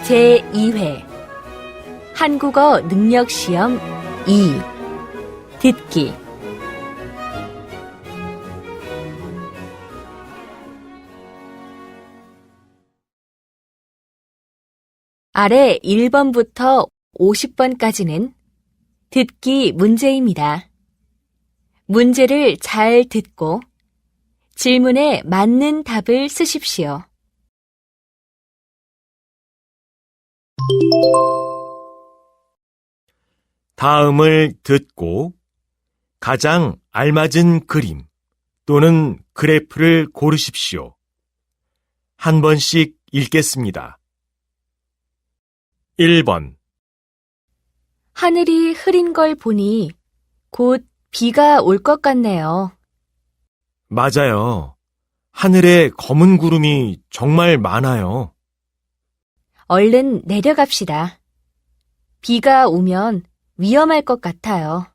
제2회 한국어 능력시험 2 듣기 아래 1번부터 50번까지는 듣기 문제입니다. 문제를 잘 듣고 질문에 맞는 답을 쓰십시오. 다음을 듣고 가장 알맞은 그림 또는 그래프를 고르십시오. 한 번씩 읽겠습니다. 1번 하늘이 흐린 걸 보니 곧 비가 올 것 같네요. 맞아요. 하늘에 검은 구름이 정말 많아요. 얼른 내려갑시다. 비가 오면 위험할 것 같아요.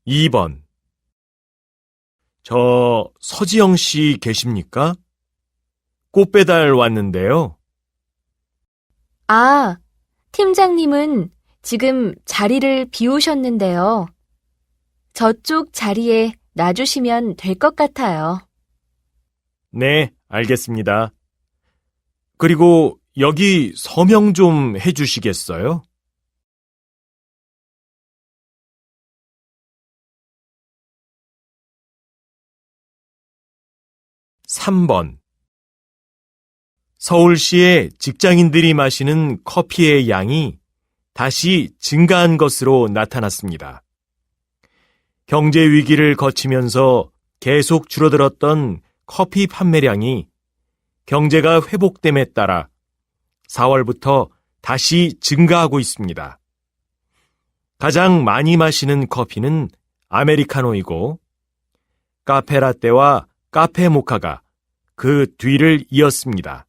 2번 저 서지영 씨 계십니까? 꽃 배달 왔는데요. 아, 팀장님은 지금 자리를 비우셨는데요. 저쪽 자리에 놔주시면 될 것 같아요. 네, 알겠습니다. 그리고 여기 서명 좀 해주시겠어요? 3번 서울시의 직장인들이 마시는 커피의 양이 다시 증가한 것으로 나타났습니다. 경제 위기를 거치면서 계속 줄어들었던 커피 판매량이 경제가 회복됨에 따라 4월부터 다시 증가하고 있습니다. 가장 많이 마시는 커피는 아메리카노이고 카페라떼와 카페 모카가 그 뒤를 이었습니다.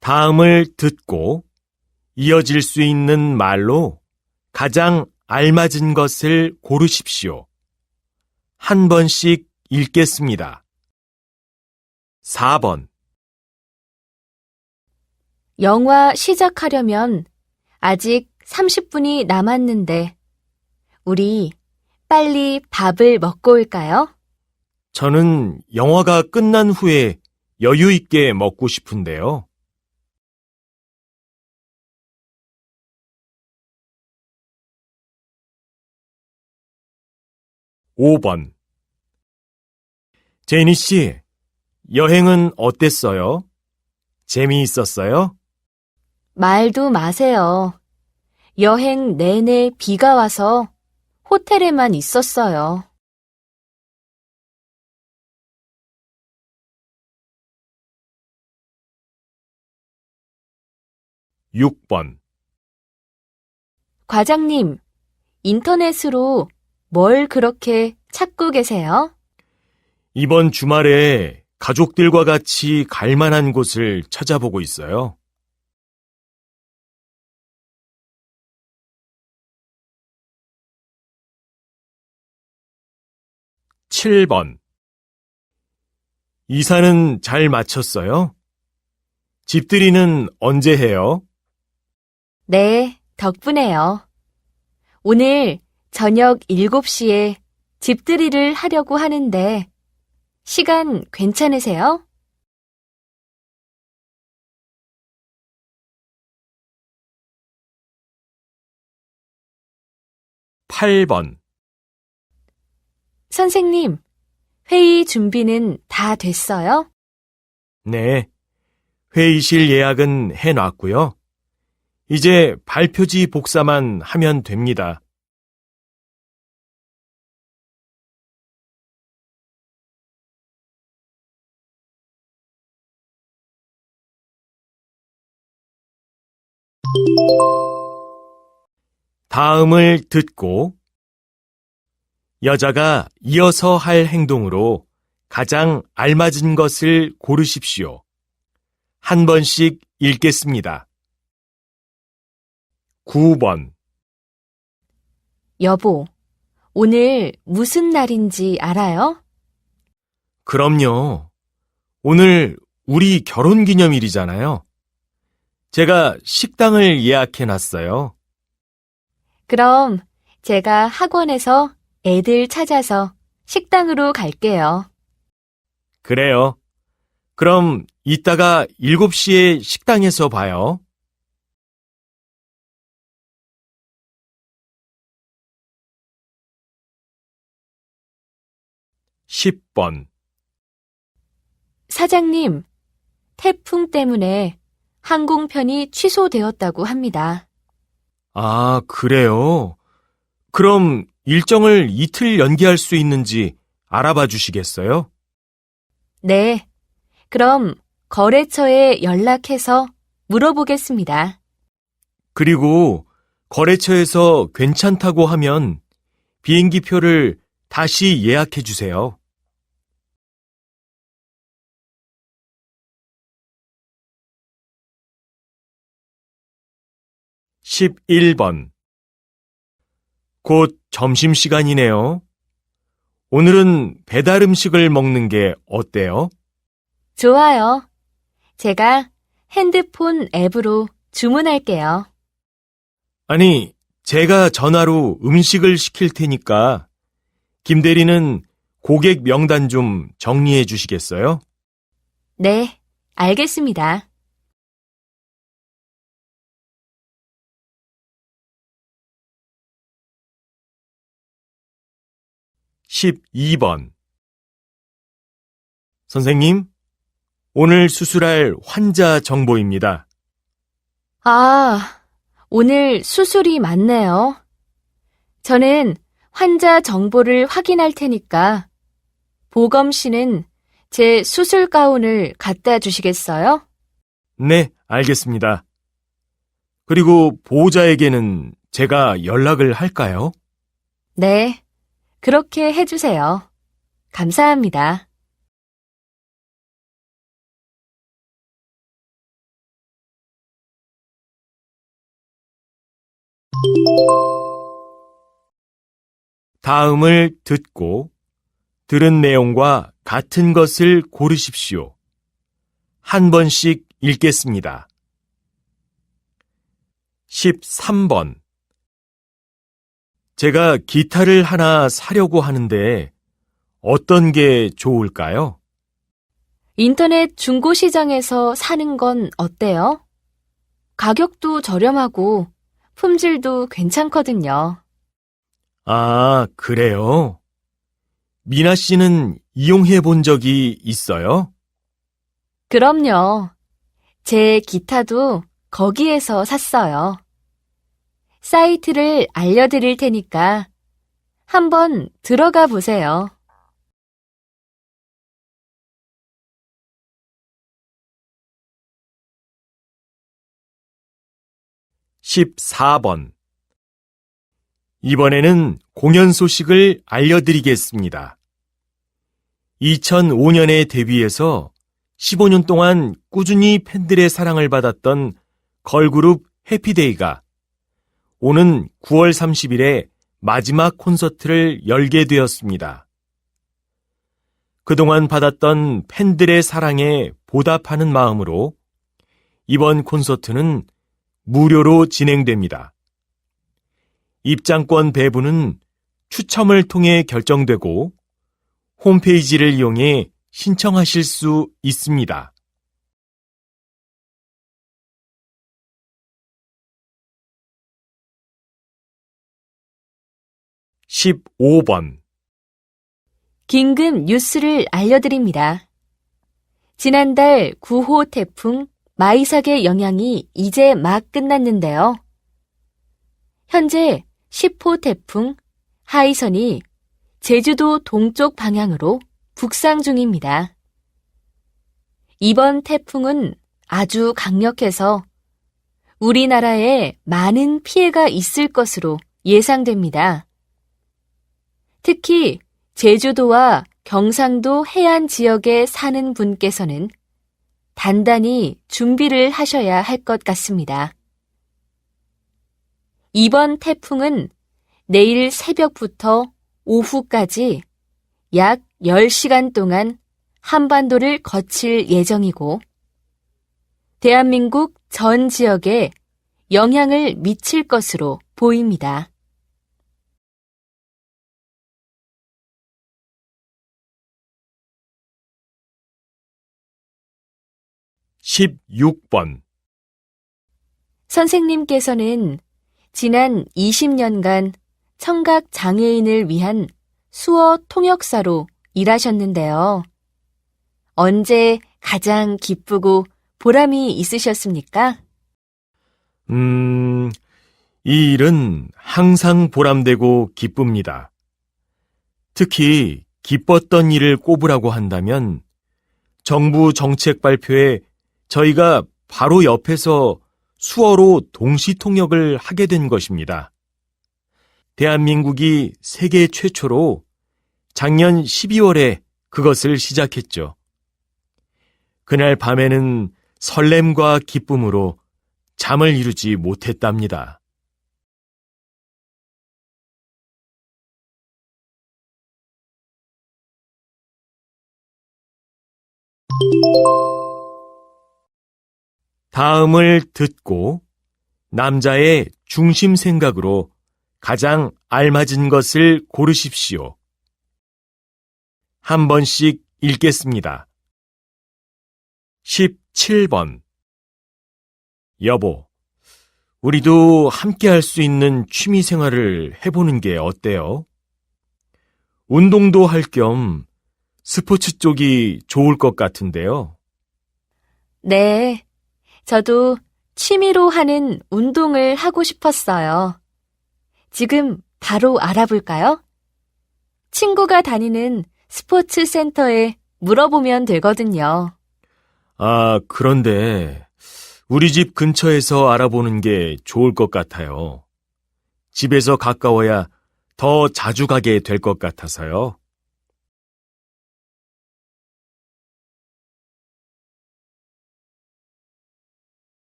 다음을 듣고 이어질 수 있는 말로 가장 알맞은 것을 고르십시오. 한 번씩 읽겠습니다. 4번 영화 시작하려면 아직 30분이 남았는데 우리 빨리 밥을 먹고 올까요? 저는 영화가 끝난 후에 여유 있게 먹고 싶은데요. 5번 제니 씨, 여행은 어땠어요? 재미있었어요? 말도 마세요. 여행 내내 비가 와서 호텔에만 있었어요. 6번 과장님, 인터넷으로 뭘 그렇게 찾고 계세요? 이번 주말에 가족들과 같이 갈 만한 곳을 찾아보고 있어요. 7번 이사는 잘 마쳤어요? 집들이는 언제 해요? 네, 덕분에요. 오늘 저녁 7시에 집들이를 하려고 하는데 시간 괜찮으세요? 8번 선생님, 회의 준비는 다 됐어요? 네, 회의실 예약은 해놨고요. 이제 발표지 복사만 하면 됩니다. '다음을 듣고 여자가 이어서 할 행동으로 가장 알맞은 것을 고르십시오. 한 번씩 읽겠습니다. 9번. 여보, 오늘 무슨 날인지 알아요? 그럼요. 오늘 우리 결혼 기념일이잖아요. 제가 식당을 예약해 놨어요. 그럼 제가 학원에서 애들 찾아서 식당으로 갈게요. 그래요. 그럼 이따가 7시에 식당에서 봐요. 10번. 사장님, 태풍 때문에 항공편이 취소되었다고 합니다. 아, 그래요? 그럼 일정을 이틀 연기할 수 있는지 알아봐 주시겠어요? 네, 그럼 거래처에 연락해서 물어보겠습니다. 그리고 거래처에서 괜찮다고 하면 비행기 표를 다시 예약해 주세요. 11번. 곧 점심시간이네요. 오늘은 배달 음식을 먹는 게 어때요? 좋아요. 제가 핸드폰 앱으로 주문할게요. 아니, 제가 전화로 음식을 시킬 테니까 김 대리는 고객 명단 좀 정리해 주시겠어요? 네, 알겠습니다. 12번. 선생님, 오늘 수술할 환자 정보입니다. 아, 오늘 수술이 많네요. 저는 환자 정보를 확인할 테니까 보검 씨는 제 수술 가운을 갖다 주시겠어요? 네, 알겠습니다. 그리고 보호자에게는 제가 연락을 할까요? 네, 그렇게 해주세요. 감사합니다. 다음을 듣고 들은 내용과 같은 것을 고르십시오. 한 번씩 읽겠습니다. 13번. 제가 기타를 하나 사려고 하는데 어떤 게 좋을까요? 인터넷 중고시장에서 사는 건 어때요? 가격도 저렴하고 품질도 괜찮거든요. 아, 그래요? 미나 씨는 이용해 본 적이 있어요? 그럼요. 제 기타도 거기에서 샀어요. 사이트를 알려드릴 테니까 한번 들어가 보세요. 14번. 이번에는 공연 소식을 알려드리겠습니다. 2005년에 데뷔해서 15년 동안 꾸준히 팬들의 사랑을 받았던 걸그룹 해피데이가 오는 9월 30일에 마지막 콘서트를 열게 되었습니다. 그동안 받았던 팬들의 사랑에 보답하는 마음으로 이번 콘서트는 무료로 진행됩니다. 입장권 배부는 추첨을 통해 결정되고 홈페이지를 이용해 신청하실 수 있습니다. 15번. 긴급 뉴스를 알려드립니다. 지난달 9호 태풍 마이삭의 영향이 이제 막 끝났는데요. 현재 10호 태풍 하이선이 제주도 동쪽 방향으로 북상 중입니다. 이번 태풍은 아주 강력해서 우리나라에 많은 피해가 있을 것으로 예상됩니다. 특히 제주도와 경상도 해안 지역에 사는 분께서는 단단히 준비를 하셔야 할 것 같습니다. 이번 태풍은 내일 새벽부터 오후까지 약 10시간 동안 한반도를 거칠 예정이고 대한민국 전 지역에 영향을 미칠 것으로 보입니다. 16번. 선생님께서는 지난 20년간 청각 장애인을 위한 수어 통역사로 일하셨는데요. 언제 가장 기쁘고 보람이 있으셨습니까? 이 일은 항상 보람되고 기쁩니다. 특히 기뻤던 일을 꼽으라고 한다면 정부 정책 발표에 저희가 바로 옆에서 수어로 동시 통역을 하게 된 것입니다. 대한민국이 세계 최초로 작년 12월에 그것을 시작했죠. 그날 밤에는 설렘과 기쁨으로 잠을 이루지 못했답니다. 다음을 듣고 남자의 중심 생각으로 가장 알맞은 것을 고르십시오. 한 번씩 읽겠습니다. 17번. 여보, 우리도 함께 할 수 있는 취미 생활을 해보는 게 어때요? 운동도 할 겸 스포츠 쪽이 좋을 것 같은데요. 네, 저도 취미로 하는 운동을 하고 싶었어요. 지금 바로 알아볼까요? 친구가 다니는 스포츠 센터에 물어보면 되거든요. 아, 그런데 우리 집 근처에서 알아보는 게 좋을 것 같아요. 집에서 가까워야 더 자주 가게 될 것 같아서요.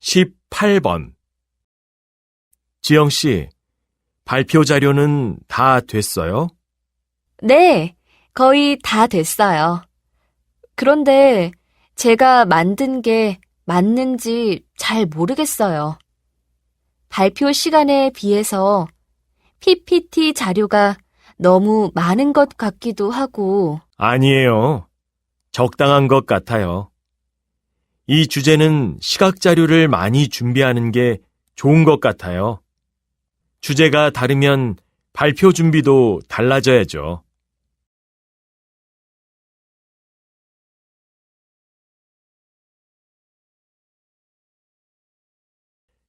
18번. 지영 씨, 발표 자료는 다 됐어요? 네, 거의 다 됐어요. 그런데 제가 만든 게 맞는지 잘 모르겠어요. 발표 시간에 비해서 PPT 자료가 너무 많은 것 같기도 하고, 아니에요. 적당한 것 같아요. 이 주제는 시각 자료를 많이 준비하는 게 좋은 것 같아요. 주제가 다르면 발표 준비도 달라져야죠.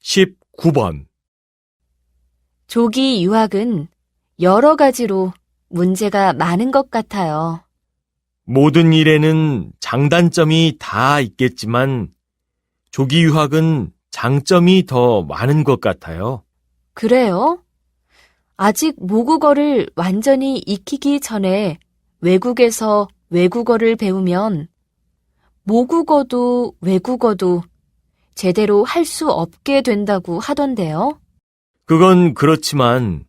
19번. 조기 유학은 여러 가지로 문제가 많은 것 같아요. 모든 일에는 장단점이 다 있겠지만 조기 유학은 장점이 더 많은 것 같아요. 그래요? 아직 모국어를 완전히 익히기 전에 외국에서 외국어를 배우면 모국어도 외국어도 제대로 할 수 없게 된다고 하던데요. 그건 그렇지만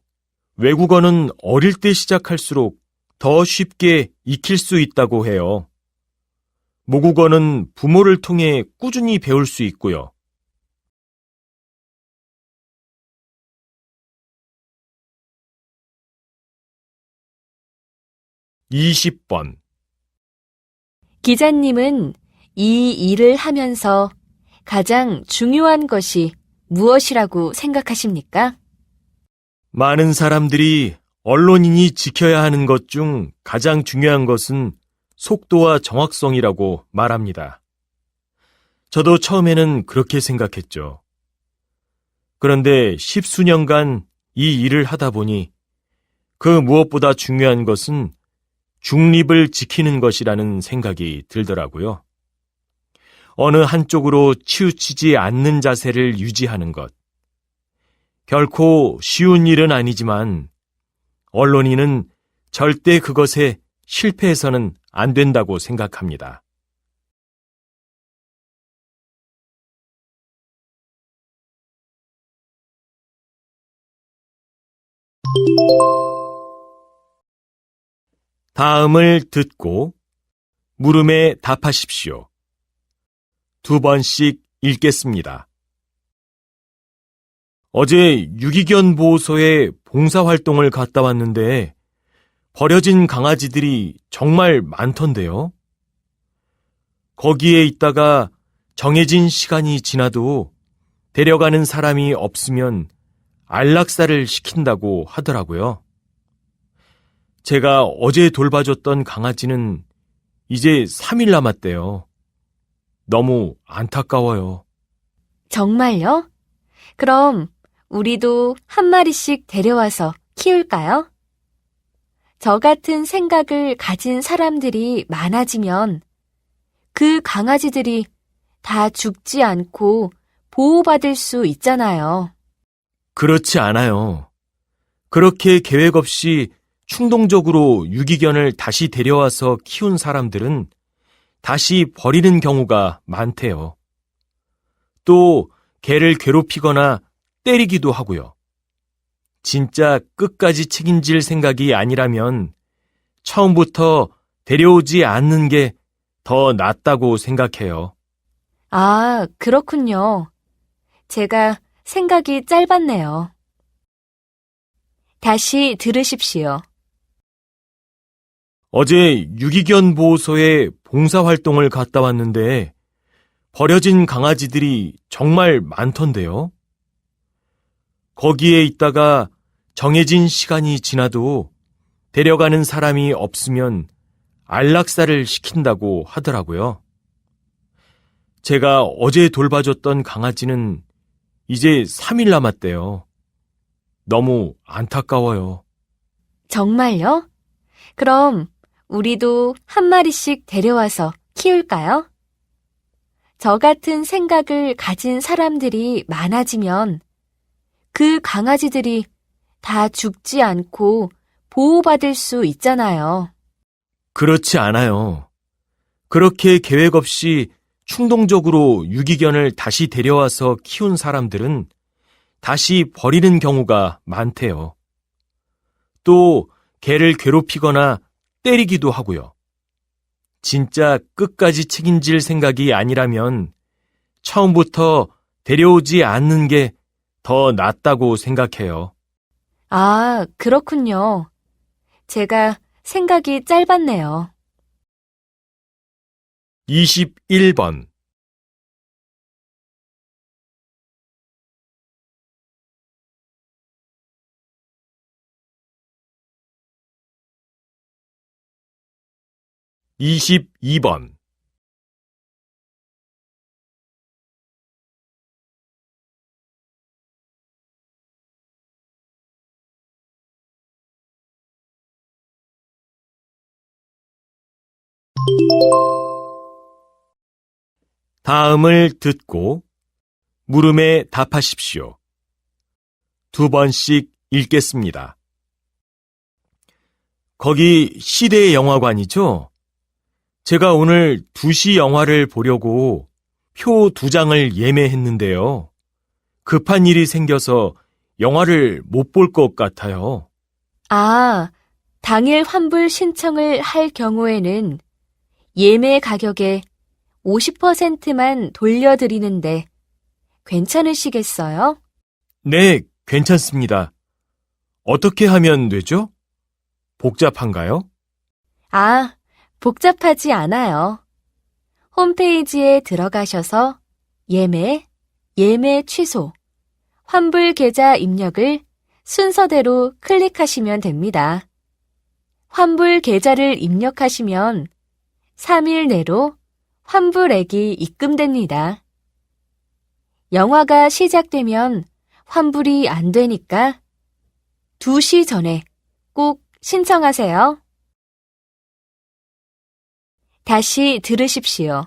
외국어는 어릴 때 시작할수록 더 쉽게 익힐 수 있다고 해요. 모국어는 부모를 통해 꾸준히 배울 수 있고요. 20번. 기자님은 이 일을 하면서 가장 중요한 것이 무엇이라고 생각하십니까? 많은 사람들이 언론인이 지켜야 하는 것 중 가장 중요한 것은 속도와 정확성이라고 말합니다. 저도 처음에는 그렇게 생각했죠. 그런데 10수년간 이 일을 하다 보니 그 무엇보다 중요한 것은 중립을 지키는 것이라는 생각이 들더라고요. 어느 한쪽으로 치우치지 않는 자세를 유지하는 것. 결코 쉬운 일은 아니지만 언론인은 절대 그것에 실패해서는 안 된다고 생각합니다. 다음을 듣고 물음에 답하십시오. 2번씩 읽겠습니다. 어제 유기견 보호소에 봉사활동을 갔다 왔는데 버려진 강아지들이 정말 많던데요. 거기에 있다가 정해진 시간이 지나도 데려가는 사람이 없으면 안락사를 시킨다고 하더라고요. 제가 어제 돌봐줬던 강아지는 이제 3일 남았대요. 너무 안타까워요. 정말요? 그럼 우리도 한 마리씩 데려와서 키울까요? 저 같은 생각을 가진 사람들이 많아지면 그 강아지들이 다 죽지 않고 보호받을 수 있잖아요. 그렇지 않아요. 그렇게 계획 없이 충동적으로 유기견을 다시 데려와서 키운 사람들은 다시 버리는 경우가 많대요. 또 개를 괴롭히거나 때리기도 하고요. 진짜 끝까지 책임질 생각이 아니라면 처음부터 데려오지 않는 게 더 낫다고 생각해요. 아, 그렇군요. 제가 생각이 짧았네요. 다시 들으십시오. 어제 유기견 보호소에 봉사활동을 갔다 왔는데 버려진 강아지들이 정말 많던데요. 거기에 있다가 정해진 시간이 지나도 데려가는 사람이 없으면 안락사를 시킨다고 하더라고요. 제가 어제 돌봐줬던 강아지는 이제 3일 남았대요. 너무 안타까워요. 정말요? 그럼 우리도 한 마리씩 데려와서 키울까요? 저 같은 생각을 가진 사람들이 많아지면 그 강아지들이 다 죽지 않고 보호받을 수 있잖아요. 그렇지 않아요. 그렇게 계획 없이 충동적으로 유기견을 다시 데려와서 키운 사람들은 다시 버리는 경우가 많대요. 또 개를 괴롭히거나 때리기도 하고요. 진짜 끝까지 책임질 생각이 아니라면 처음부터 데려오지 않는 게 더 낫다고 생각해요. 아, 그렇군요. 제가 생각이 짧았네요. 21번. (22번) 다음을 듣고 물음에 답하십시오. 2번씩 읽겠습니다. 거기 시대 영화관이죠? 제가 오늘 2시 영화를 보려고 표 2장을 예매했는데요. 급한 일이 생겨서 영화를 못 볼 것 같아요. 아, 당일 환불 신청을 할 경우에는 예매 가격의 50%만 돌려드리는데 괜찮으시겠어요? 네, 괜찮습니다. 어떻게 하면 되죠? 복잡한가요? 아, 복잡하지 않아요. 홈페이지에 들어가셔서 예매, 예매 취소, 환불 계좌 입력을 순서대로 클릭하시면 됩니다. 환불 계좌를 입력하시면 3일 내로 환불액이 입금됩니다. 영화가 시작되면 환불이 안 되니까 2시 전에 꼭 신청하세요. 다시 들으십시오.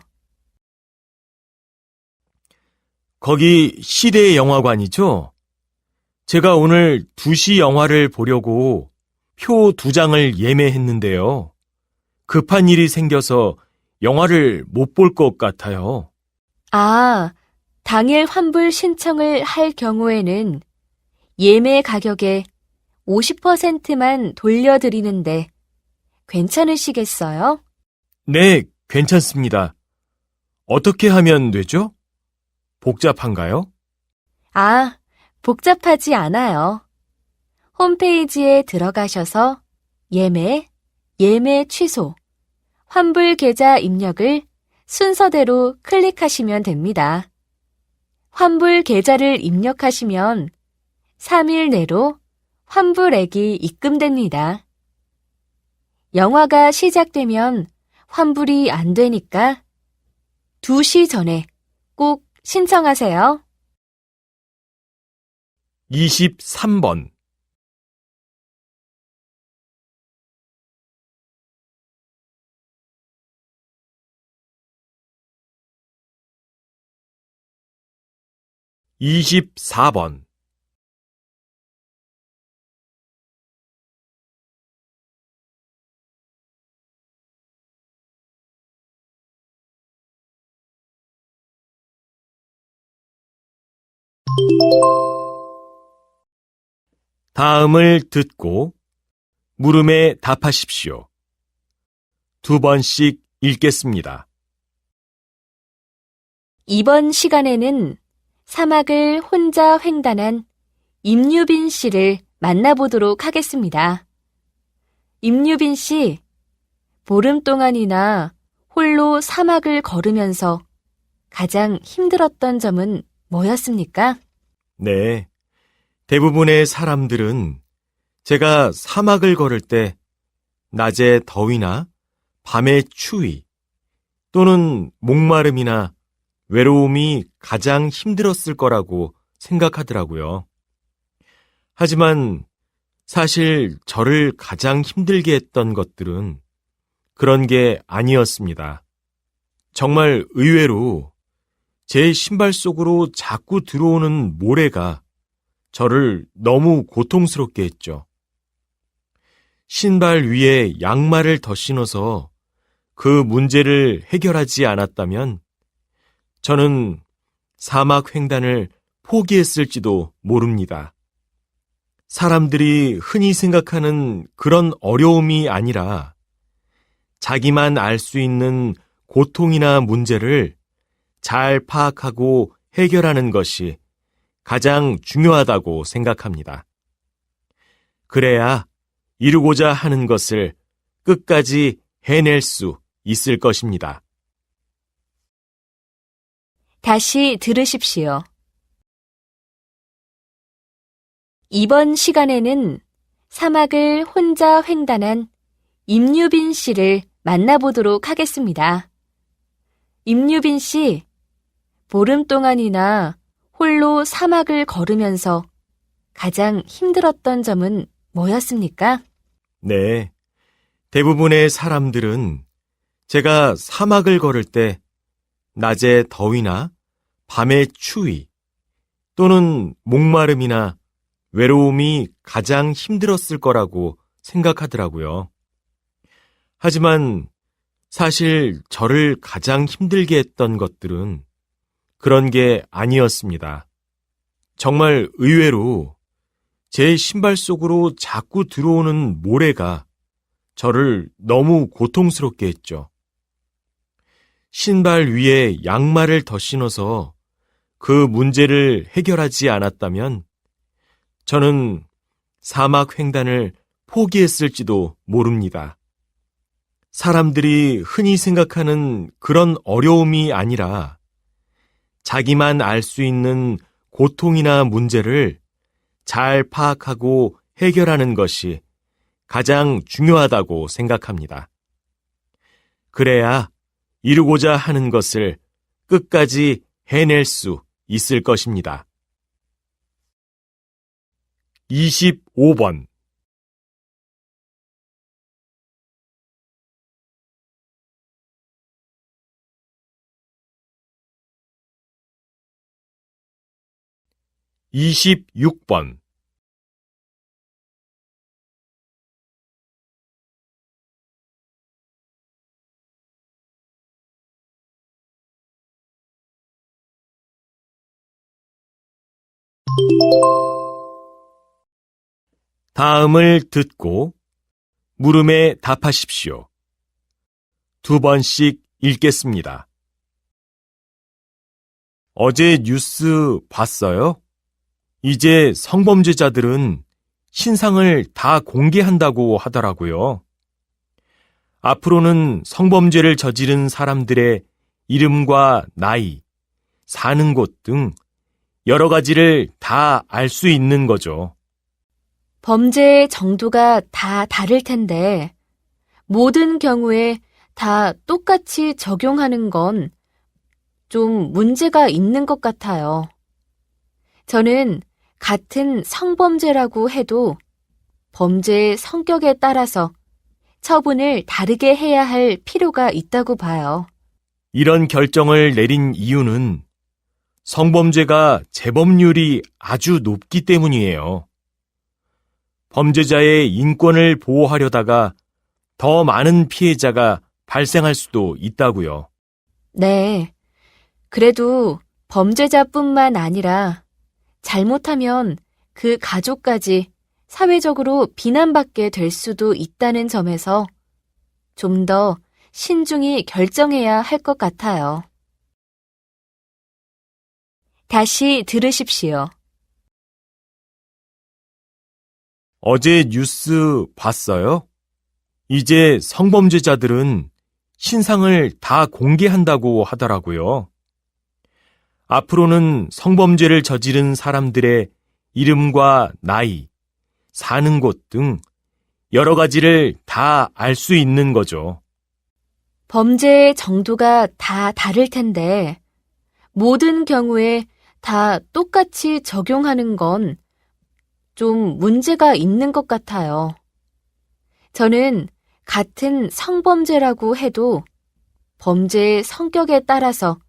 거기 시대 영화관이죠? 제가 오늘 2시 영화를 보려고 표 2장을 예매했는데요. 급한 일이 생겨서 영화를 못 볼 것 같아요. 아, 당일 환불 신청을 할 경우에는 예매 가격의 50%만 돌려드리는데 괜찮으시겠어요? 네, 괜찮습니다. 어떻게 하면 되죠? 복잡한가요? 아, 복잡하지 않아요. 홈페이지에 들어가셔서 예매 취소, 환불 계좌 입력을 순서대로 클릭하시면 됩니다. 환불 계좌를 입력하시면 3일 내로 환불액이 입금됩니다. 영화가 시작되면 환불이 안 되니까 2시 전에 꼭 신청하세요. 23번. 이십사 번. '다음을 듣고 물음에 답하십시오. 2번씩 읽겠습니다. 이번 시간에는 사막을 혼자 횡단한 임유빈 씨를 만나보도록 하겠습니다. 임유빈 씨, 보름 동안이나 홀로 사막을 걸으면서 가장 힘들었던 점은 뭐였습니까? 네. 대부분의 사람들은 제가 사막을 걸을 때 낮의 더위나 밤의 추위 또는 목마름이나 외로움이 가장 힘들었을 거라고 생각하더라고요. 하지만 사실 저를 가장 힘들게 했던 것들은 그런 게 아니었습니다. 정말 의외로 제 신발 속으로 자꾸 들어오는 모래가 저를 너무 고통스럽게 했죠. 신발 위에 양말을 더 신어서 그 문제를 해결하지 않았다면 저는 사막 횡단을 포기했을지도 모릅니다. 사람들이 흔히 생각하는 그런 어려움이 아니라 자기만 알 수 있는 고통이나 문제를 잘 파악하고 해결하는 것이 가장 중요하다고 생각합니다. 그래야 이루고자 하는 것을 끝까지 해낼 수 있을 것입니다. 다시 들으십시오. 이번 시간에는 사막을 혼자 횡단한 임유빈 씨를 만나보도록 하겠습니다. 임유빈 씨, 보름 동안이나 홀로 사막을 걸으면서 가장 힘들었던 점은 뭐였습니까? 네. 대부분의 사람들은 제가 사막을 걸을 때 낮의 더위나 밤의 추위 또는 목마름이나 외로움이 가장 힘들었을 거라고 생각하더라고요. 하지만 사실 저를 가장 힘들게 했던 것들은 그런 게 아니었습니다. 정말 의외로 제 신발 속으로 자꾸 들어오는 모래가 저를 너무 고통스럽게 했죠. 신발 위에 양말을 더 신어서 그 문제를 해결하지 않았다면 저는 사막 횡단을 포기했을지도 모릅니다. 사람들이 흔히 생각하는 그런 어려움이 아니라 자기만 알 수 있는 고통이나 문제를 잘 파악하고 해결하는 것이 가장 중요하다고 생각합니다. 그래야 이루고자 하는 것을 끝까지 해낼 수 있을 것입니다. 25번. 이십육 번. 다음을 듣고 물음에 답하십시오. 2번씩 읽겠습니다. 어제 뉴스 봤어요? 이제 성범죄자들은 신상을 다 공개한다고 하더라고요. 앞으로는 성범죄를 저지른 사람들의 이름과 나이, 사는 곳 등 여러 가지를 다 알 수 있는 거죠. 범죄의 정도가 다 다를 텐데, 모든 경우에 다 똑같이 적용하는 건 좀 문제가 있는 것 같아요. 저는 같은 성범죄라고 해도 범죄의 성격에 따라서 처분을 다르게 해야 할 필요가 있다고 봐요. 이런 결정을 내린 이유는 성범죄가 재범률이 아주 높기 때문이에요. 범죄자의 인권을 보호하려다가 더 많은 피해자가 발생할 수도 있다고요. 네. 그래도 범죄자뿐만 아니라 잘못하면 그 가족까지 사회적으로 비난받게 될 수도 있다는 점에서 좀 더 신중히 결정해야 할 것 같아요. 다시 들으십시오. 어제 뉴스 봤어요? 이제 성범죄자들은 신상을 다 공개한다고 하더라고요. 앞으로는 성범죄를 저지른 사람들의 이름과 나이, 사는 곳 등 여러 가지를 다 알 수 있는 거죠. 범죄의 정도가 다 다를 텐데, 모든 경우에 다 똑같이 적용하는 건 좀 문제가 있는 것 같아요. 저는 같은 성범죄라고 해도 범죄의 성격에 따라서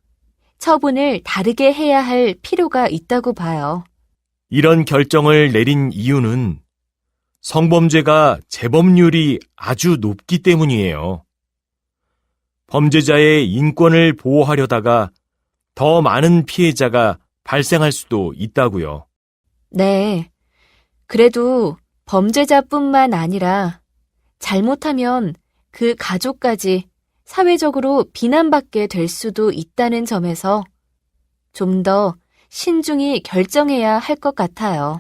처분을 다르게 해야 할 필요가 있다고 봐요. 이런 결정을 내린 이유는 성범죄가 재범률이 아주 높기 때문이에요. 범죄자의 인권을 보호하려다가 더 많은 피해자가 발생할 수도 있다고요. 네. 그래도 범죄자뿐만 아니라 잘못하면 그 가족까지 사회적으로 비난받게 될 수도 있다는 점에서 좀 더 신중히 결정해야 할 것 같아요.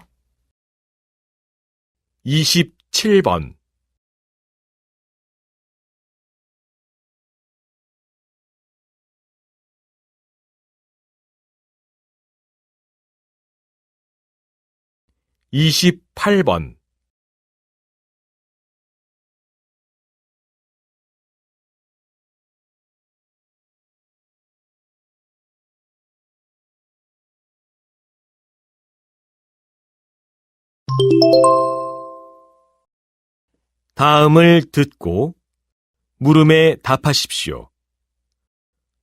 27번. (28번) 다음을 듣고 물음에 답하십시오.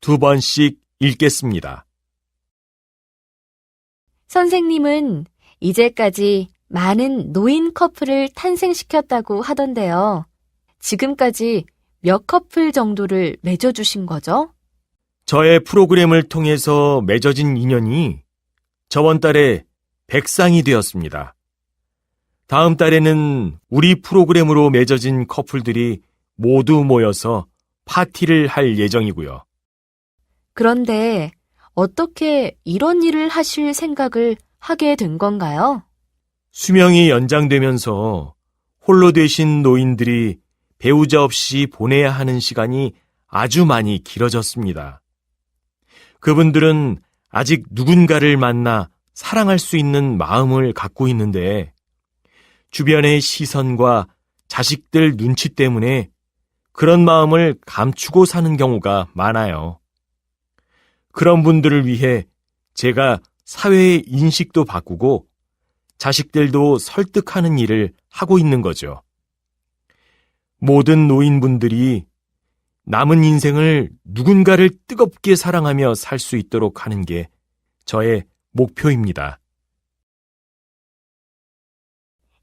2번씩 읽겠습니다. 선생님은 이제까지 많은 노인 커플을 탄생시켰다고 하던데요. 지금까지 몇 커플 정도를 맺어주신 거죠? 저의 프로그램을 통해서 맺어진 인연이 저번 달에 100쌍이 되었습니다. 다음 달에는 우리 프로그램으로 맺어진 커플들이 모두 모여서 파티를 할 예정이고요. 그런데 어떻게 이런 일을 하실 생각을 하게 된 건가요? 수명이 연장되면서 홀로 되신 노인들이 배우자 없이 보내야 하는 시간이 아주 많이 길어졌습니다. 그분들은 아직 누군가를 만나 사랑할 수 있는 마음을 갖고 있는데 주변의 시선과 자식들 눈치 때문에 그런 마음을 감추고 사는 경우가 많아요. 그런 분들을 위해 제가 사회의 인식도 바꾸고 자식들도 설득하는 일을 하고 있는 거죠. 모든 노인분들이 남은 인생을 누군가를 뜨겁게 사랑하며 살 수 있도록 하는 게 저의 목표입니다.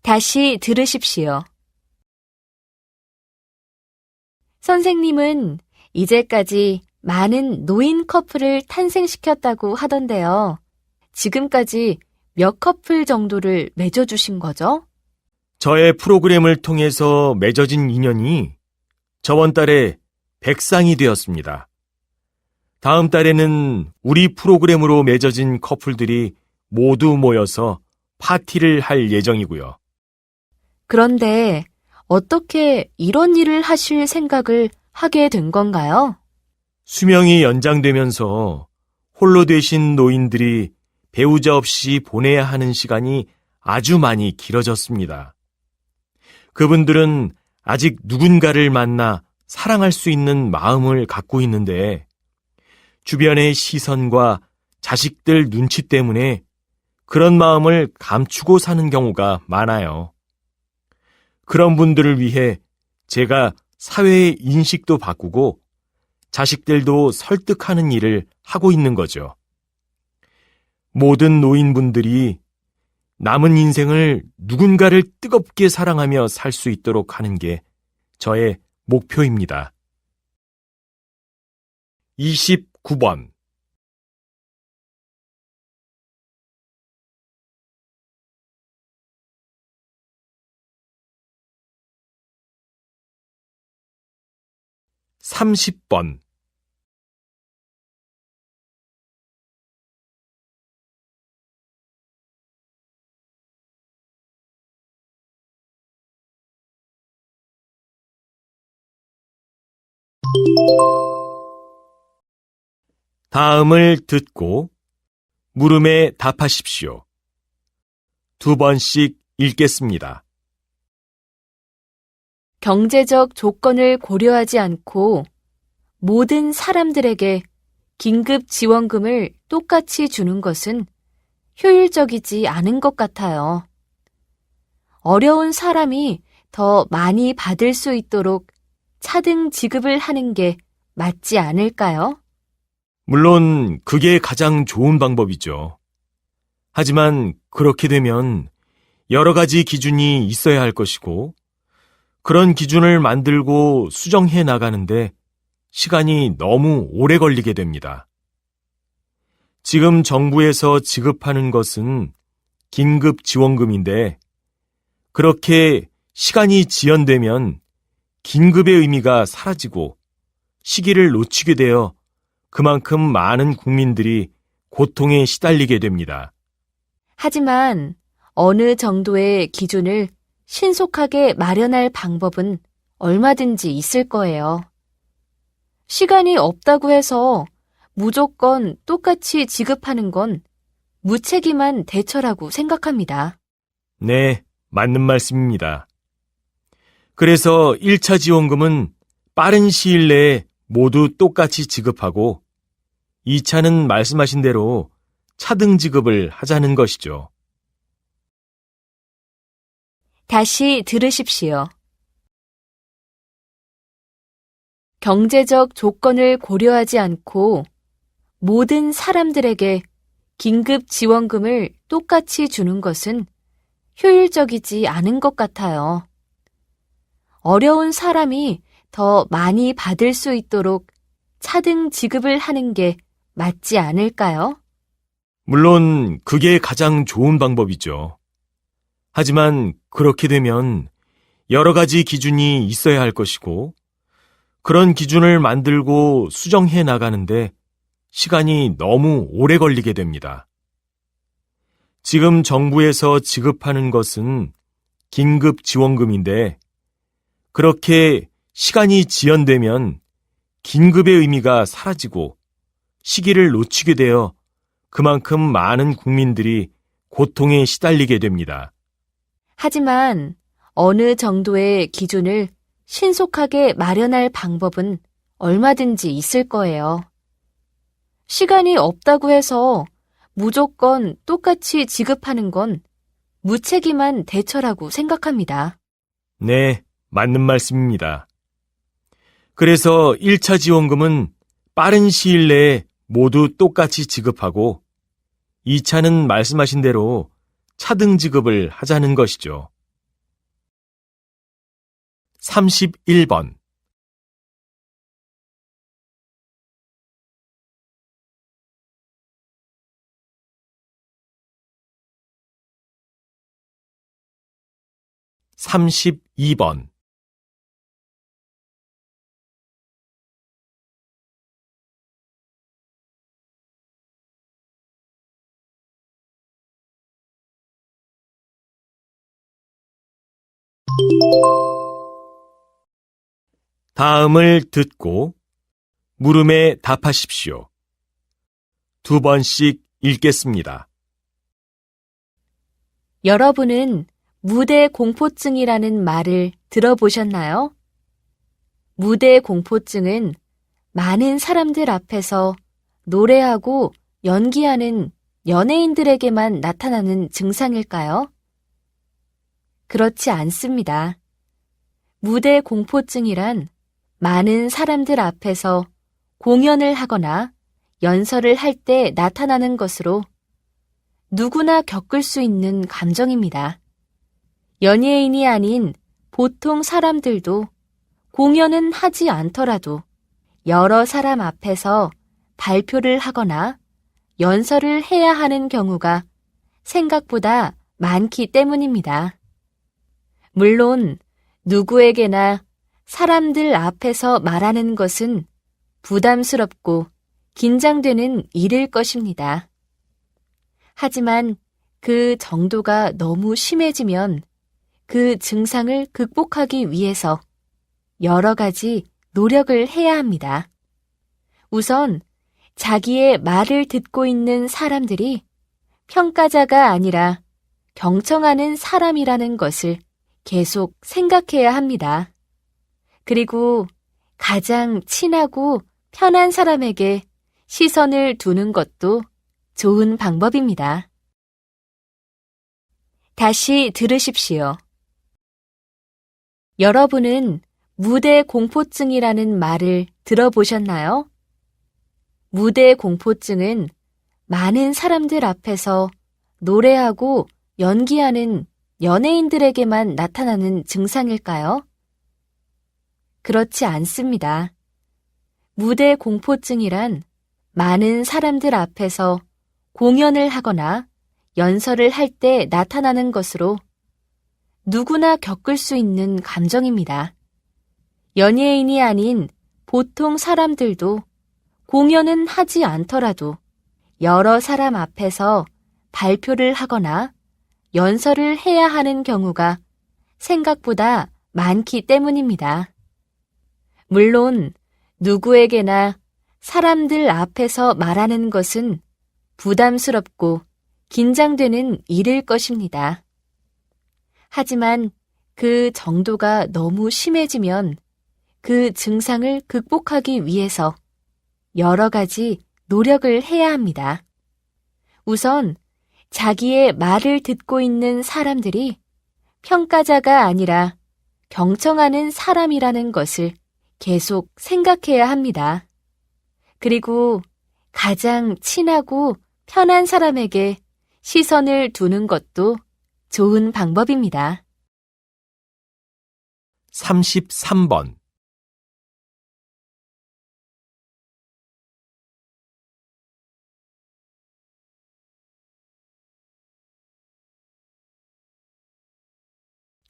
다시 들으십시오. 선생님은 이제까지 많은 노인 커플을 탄생시켰다고 하던데요. 지금까지 몇 커플 정도를 맺어주신 거죠? 저의 프로그램을 통해서 맺어진 인연이 저번 달에 100쌍이 되었습니다. 다음 달에는 우리 프로그램으로 맺어진 커플들이 모두 모여서 파티를 할 예정이고요. 그런데 어떻게 이런 일을 하실 생각을 하게 된 건가요? 수명이 연장되면서 홀로 되신 노인들이 배우자 없이 보내야 하는 시간이 아주 많이 길어졌습니다. 그분들은 아직 누군가를 만나 사랑할 수 있는 마음을 갖고 있는데 주변의 시선과 자식들 눈치 때문에 그런 마음을 감추고 사는 경우가 많아요. 그런 분들을 위해 제가 사회의 인식도 바꾸고 자식들도 설득하는 일을 하고 있는 거죠. 모든 노인분들이 남은 인생을 누군가를 뜨겁게 사랑하며 살 수 있도록 하는 게 저의 목표입니다. 29번. (30번) 다음을 듣고 물음에 답하십시오. 2번씩 읽겠습니다. 경제적 조건을 고려하지 않고 모든 사람들에게 긴급 지원금을 똑같이 주는 것은 효율적이지 않은 것 같아요. 어려운 사람이 더 많이 받을 수 있도록 차등 지급을 하는 게 맞지 않을까요? 물론 그게 가장 좋은 방법이죠. 하지만 그렇게 되면 여러 가지 기준이 있어야 할 것이고 그런 기준을 만들고 수정해 나가는데 시간이 너무 오래 걸리게 됩니다. 지금 정부에서 지급하는 것은 긴급 지원금인데 그렇게 시간이 지연되면 긴급의 의미가 사라지고 시기를 놓치게 되어 그만큼 많은 국민들이 고통에 시달리게 됩니다. 하지만 어느 정도의 기준을 신속하게 마련할 방법은 얼마든지 있을 거예요. 시간이 없다고 해서 무조건 똑같이 지급하는 건 무책임한 대처라고 생각합니다. 네, 맞는 말씀입니다. 그래서 1차 지원금은 빠른 시일 내에 모두 똑같이 지급하고 2차는 말씀하신 대로 차등 지급을 하자는 것이죠. 다시 들으십시오. 경제적 조건을 고려하지 않고 모든 사람들에게 긴급 지원금을 똑같이 주는 것은 효율적이지 않은 것 같아요. 어려운 사람이 더 많이 받을 수 있도록 차등 지급을 하는 게 맞지 않을까요? 물론 그게 가장 좋은 방법이죠. 하지만 그렇게 되면 여러 가지 기준이 있어야 할 것이고 그런 기준을 만들고 수정해 나가는데 시간이 너무 오래 걸리게 됩니다. 지금 정부에서 지급하는 것은 긴급 지원금인데 그렇게 시간이 지연되면 긴급의 의미가 사라지고 시기를 놓치게 되어 그만큼 많은 국민들이 고통에 시달리게 됩니다. 하지만 어느 정도의 기준을 신속하게 마련할 방법은 얼마든지 있을 거예요. 시간이 없다고 해서 무조건 똑같이 지급하는 건 무책임한 대처라고 생각합니다. 네, 맞는 말씀입니다. 그래서 1차 지원금은 빠른 시일 내에 모두 똑같이 지급하고 2차는 말씀하신 대로 차등 지급을 하자는 것이죠. 31번. 32번. 다음을 듣고 물음에 답하십시오. 2번씩 읽겠습니다. 여러분은 무대 공포증이라는 말을 들어보셨나요? 무대 공포증은 많은 사람들 앞에서 노래하고 연기하는 연예인들에게만 나타나는 증상일까요? 그렇지 않습니다. 무대 공포증이란 많은 사람들 앞에서 공연을 하거나 연설을 할 때 나타나는 것으로 누구나 겪을 수 있는 감정입니다. 연예인이 아닌 보통 사람들도 공연은 하지 않더라도 여러 사람 앞에서 발표를 하거나 연설을 해야 하는 경우가 생각보다 많기 때문입니다. 물론 누구에게나 사람들 앞에서 말하는 것은 부담스럽고 긴장되는 일일 것입니다. 하지만 그 정도가 너무 심해지면 그 증상을 극복하기 위해서 여러 가지 노력을 해야 합니다. 우선 자기의 말을 듣고 있는 사람들이 평가자가 아니라 경청하는 사람이라는 것을 계속 생각해야 합니다. 그리고 가장 친하고 편한 사람에게 시선을 두는 것도 좋은 방법입니다. 다시 들으십시오. 여러분은 무대 공포증이라는 말을 들어보셨나요? 무대 공포증은 많은 사람들 앞에서 노래하고 연기하는 연예인들에게만 나타나는 증상일까요? 그렇지 않습니다. 무대 공포증이란 많은 사람들 앞에서 공연을 하거나 연설을 할 때 나타나는 것으로 누구나 겪을 수 있는 감정입니다. 연예인이 아닌 보통 사람들도 공연은 하지 않더라도 여러 사람 앞에서 발표를 하거나 연설을 해야 하는 경우가 생각보다 많기 때문입니다. 물론 누구에게나 사람들 앞에서 말하는 것은 부담스럽고 긴장되는 일일 것입니다. 하지만 그 정도가 너무 심해지면 그 증상을 극복하기 위해서 여러 가지 노력을 해야 합니다. 우선 자기의 말을 듣고 있는 사람들이 평가자가 아니라 경청하는 사람이라는 것을 계속 생각해야 합니다. 그리고 가장 친하고 편한 사람에게 시선을 두는 것도 좋은 방법입니다. 33번.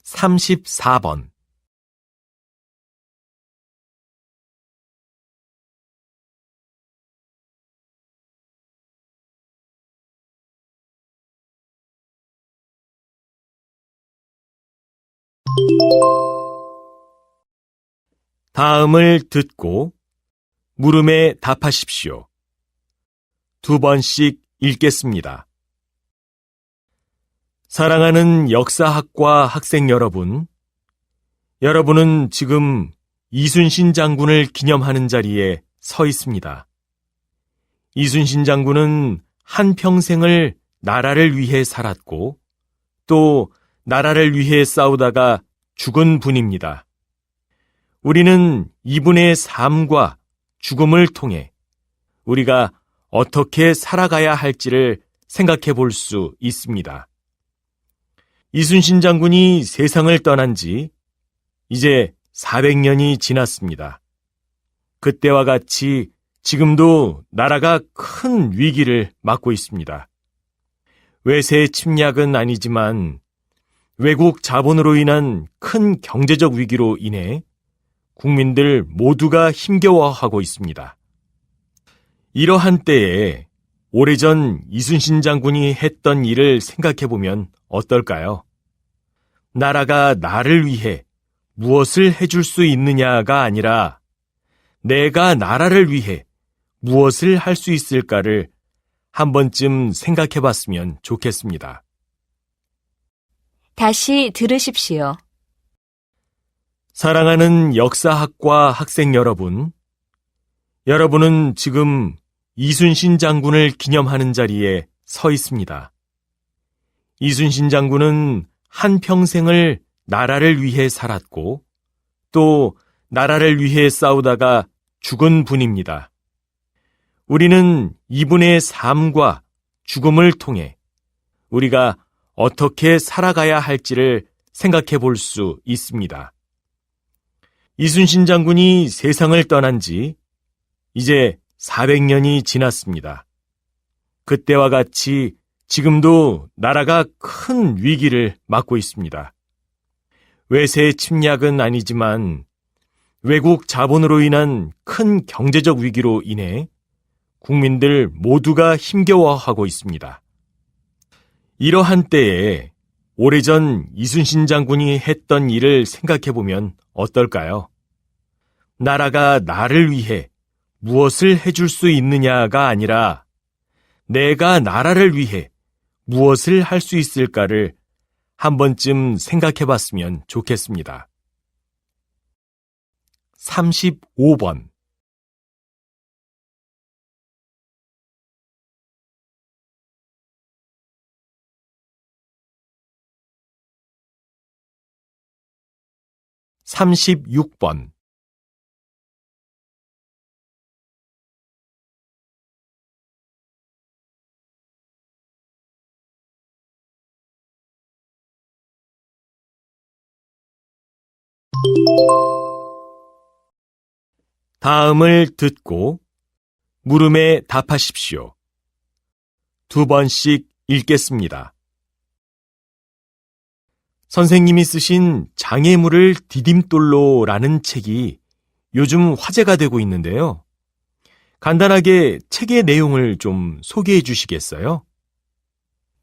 (34번) 다음을 듣고 물음에 답하십시오. 2번씩 읽겠습니다. 사랑하는 역사학과 학생 여러분, 여러분은 지금 이순신 장군을 기념하는 자리에 서 있습니다. 이순신 장군은 한평생을 나라를 위해 살았고 또 나라를 위해 싸우다가 죽은 분입니다. 우리는 이분의 삶과 죽음을 통해 우리가 어떻게 살아가야 할지를 생각해 볼 수 있습니다. 이순신 장군이 세상을 떠난 지 이제 400년이 지났습니다. 그때와 같이 지금도 나라가 큰 위기를 맞고 있습니다. 외세 침략은 아니지만 외국 자본으로 인한 큰 경제적 위기로 인해 국민들 모두가 힘겨워하고 있습니다. 이러한 때에 오래전 이순신 장군이 했던 일을 생각해보면 어떨까요? 나라가 나를 위해 무엇을 해줄 수 있느냐가 아니라 내가 나라를 위해 무엇을 할 수 있을까를 한 번쯤 생각해봤으면 좋겠습니다. 다시 들으십시오. 사랑하는 역사학과 학생 여러분, 여러분은 지금 이순신 장군을 기념하는 자리에 서 있습니다. 이순신 장군은 한평생을 나라를 위해 살았고 또 나라를 위해 싸우다가 죽은 분입니다. 우리는 이분의 삶과 죽음을 통해 우리가 어떻게 살아가야 할지를 생각해 볼 수 있습니다. 이순신 장군이 세상을 떠난 지 이제 400년이 지났습니다. 그때와 같이 지금도 나라가 큰 위기를 맞고 있습니다. 외세 침략은 아니지만 외국 자본으로 인한 큰 경제적 위기로 인해 국민들 모두가 힘겨워하고 있습니다. 이러한 때에 오래전 이순신 장군이 했던 일을 생각해보면 어떨까요? 나라가 나를 위해 무엇을 해줄 수 있느냐가 아니라 내가 나라를 위해 무엇을 할 수 있을까를 한 번쯤 생각해봤으면 좋겠습니다. 35번 36번 다음을 듣고 물음에 답하십시오. 2번씩 읽겠습니다. 선생님이 쓰신 장애물을 디딤돌로라는 책이 요즘 화제가 되고 있는데요. 간단하게 책의 내용을 좀 소개해 주시겠어요?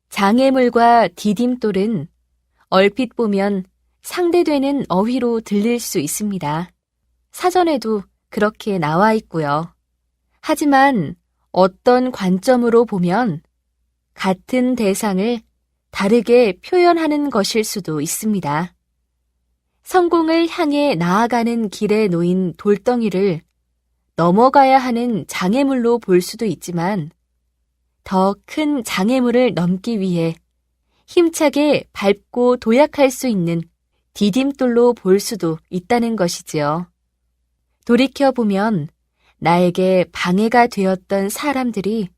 장애물과 디딤돌은 얼핏 보면 상대되는 어휘로 들릴 수 있습니다. 사전에도 그렇게 나와 있고요. 하지만 어떤 관점으로 보면 같은 대상을 다르게 표현하는 것일 수도 있습니다. 성공을 향해 나아가는 길에 놓인 돌덩이를 넘어가야 하는 장애물로 볼 수도 있지만 더 큰 장애물을 넘기 위해 힘차게 밟고 도약할 수 있는 디딤돌로 볼 수도 있다는 것이지요. 돌이켜보면 나에게 방해가 되었던 사람들이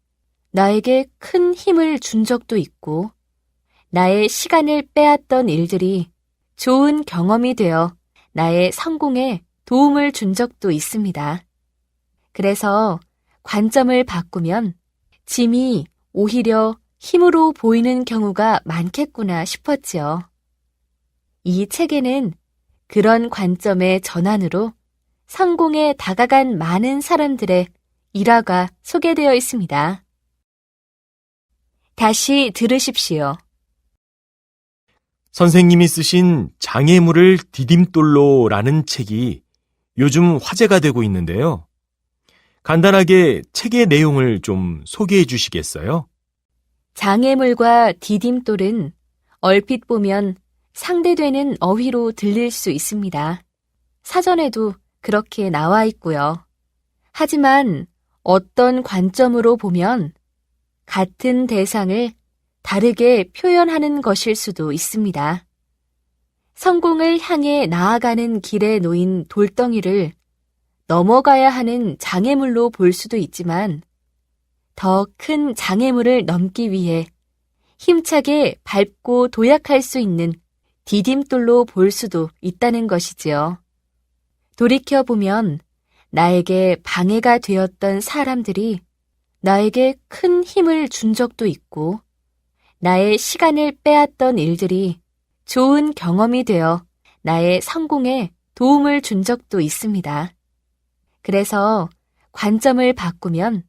나에게 큰 힘을 준 적도 있고 나의 시간을 빼앗던 일들이 좋은 경험이 되어 나의 성공에 도움을 준 적도 있습니다. 그래서 관점을 바꾸면 짐이 오히려 힘으로 보이는 경우가 많겠구나 싶었지요. 이 책에는 그런 관점의 전환으로 성공에 다가간 많은 사람들의 일화가 소개되어 있습니다. 다시 들으십시오. 선생님이 쓰신 장애물을 디딤돌로라는 책이 요즘 화제가 되고 있는데요. 간단하게 책의 내용을 좀 소개해 주시겠어요? 장애물과 디딤돌은 얼핏 보면 상대되는 어휘로 들릴 수 있습니다. 사전에도 그렇게 나와 있고요. 하지만 어떤 관점으로 보면 같은 대상을 다르게 표현하는 것일 수도 있습니다. 성공을 향해 나아가는 길에 놓인 돌덩이를 넘어가야 하는 장애물로 볼 수도 있지만 더 큰 장애물을 넘기 위해 힘차게 밟고 도약할 수 있는 디딤돌로 볼 수도 있다는 것이지요. 돌이켜보면 나에게 방해가 되었던 사람들이 나에게 큰 힘을 준 적도 있고 나의 시간을 빼앗던 일들이 좋은 경험이 되어 나의 성공에 도움을 준 적도 있습니다. 그래서 관점을 바꾸면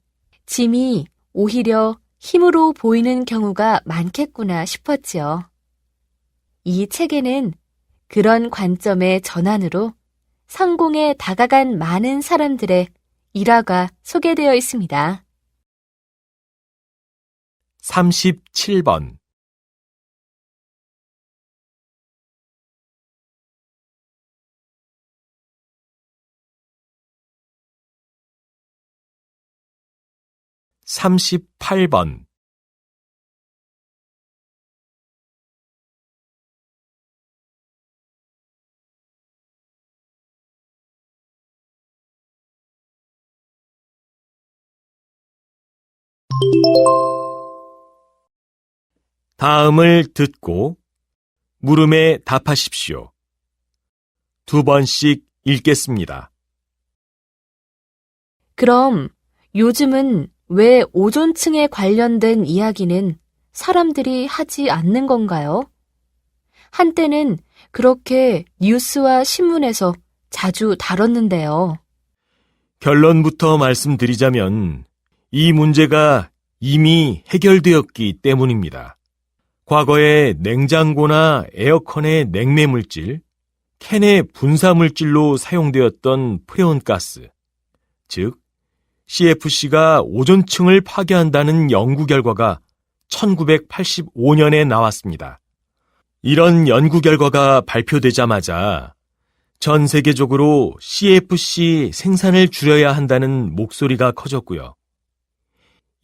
짐이 오히려 힘으로 보이는 경우가 많겠구나 싶었지요. 이 책에는 그런 관점의 전환으로 성공에 다가간 많은 사람들의 일화가 소개되어 있습니다. 37번. 삼십팔 번. 다음을 듣고 물음에 답하십시오. 2번씩 읽겠습니다. 그럼 요즘은 왜 오존층에 관련된 이야기는 사람들이 하지 않는 건가요? 한때는 그렇게 뉴스와 신문에서 자주 다뤘는데요. 결론부터 말씀드리자면 이 문제가 이미 해결되었기 때문입니다. 과거에 냉장고나 에어컨의 냉매물질, 캔의 분사물질로 사용되었던 프레온가스, 즉 CFC가 오존층을 파괴한다는 연구 결과가 1985년에 나왔습니다. 이런 연구 결과가 발표되자마자 전 세계적으로 CFC 생산을 줄여야 한다는 목소리가 커졌고요.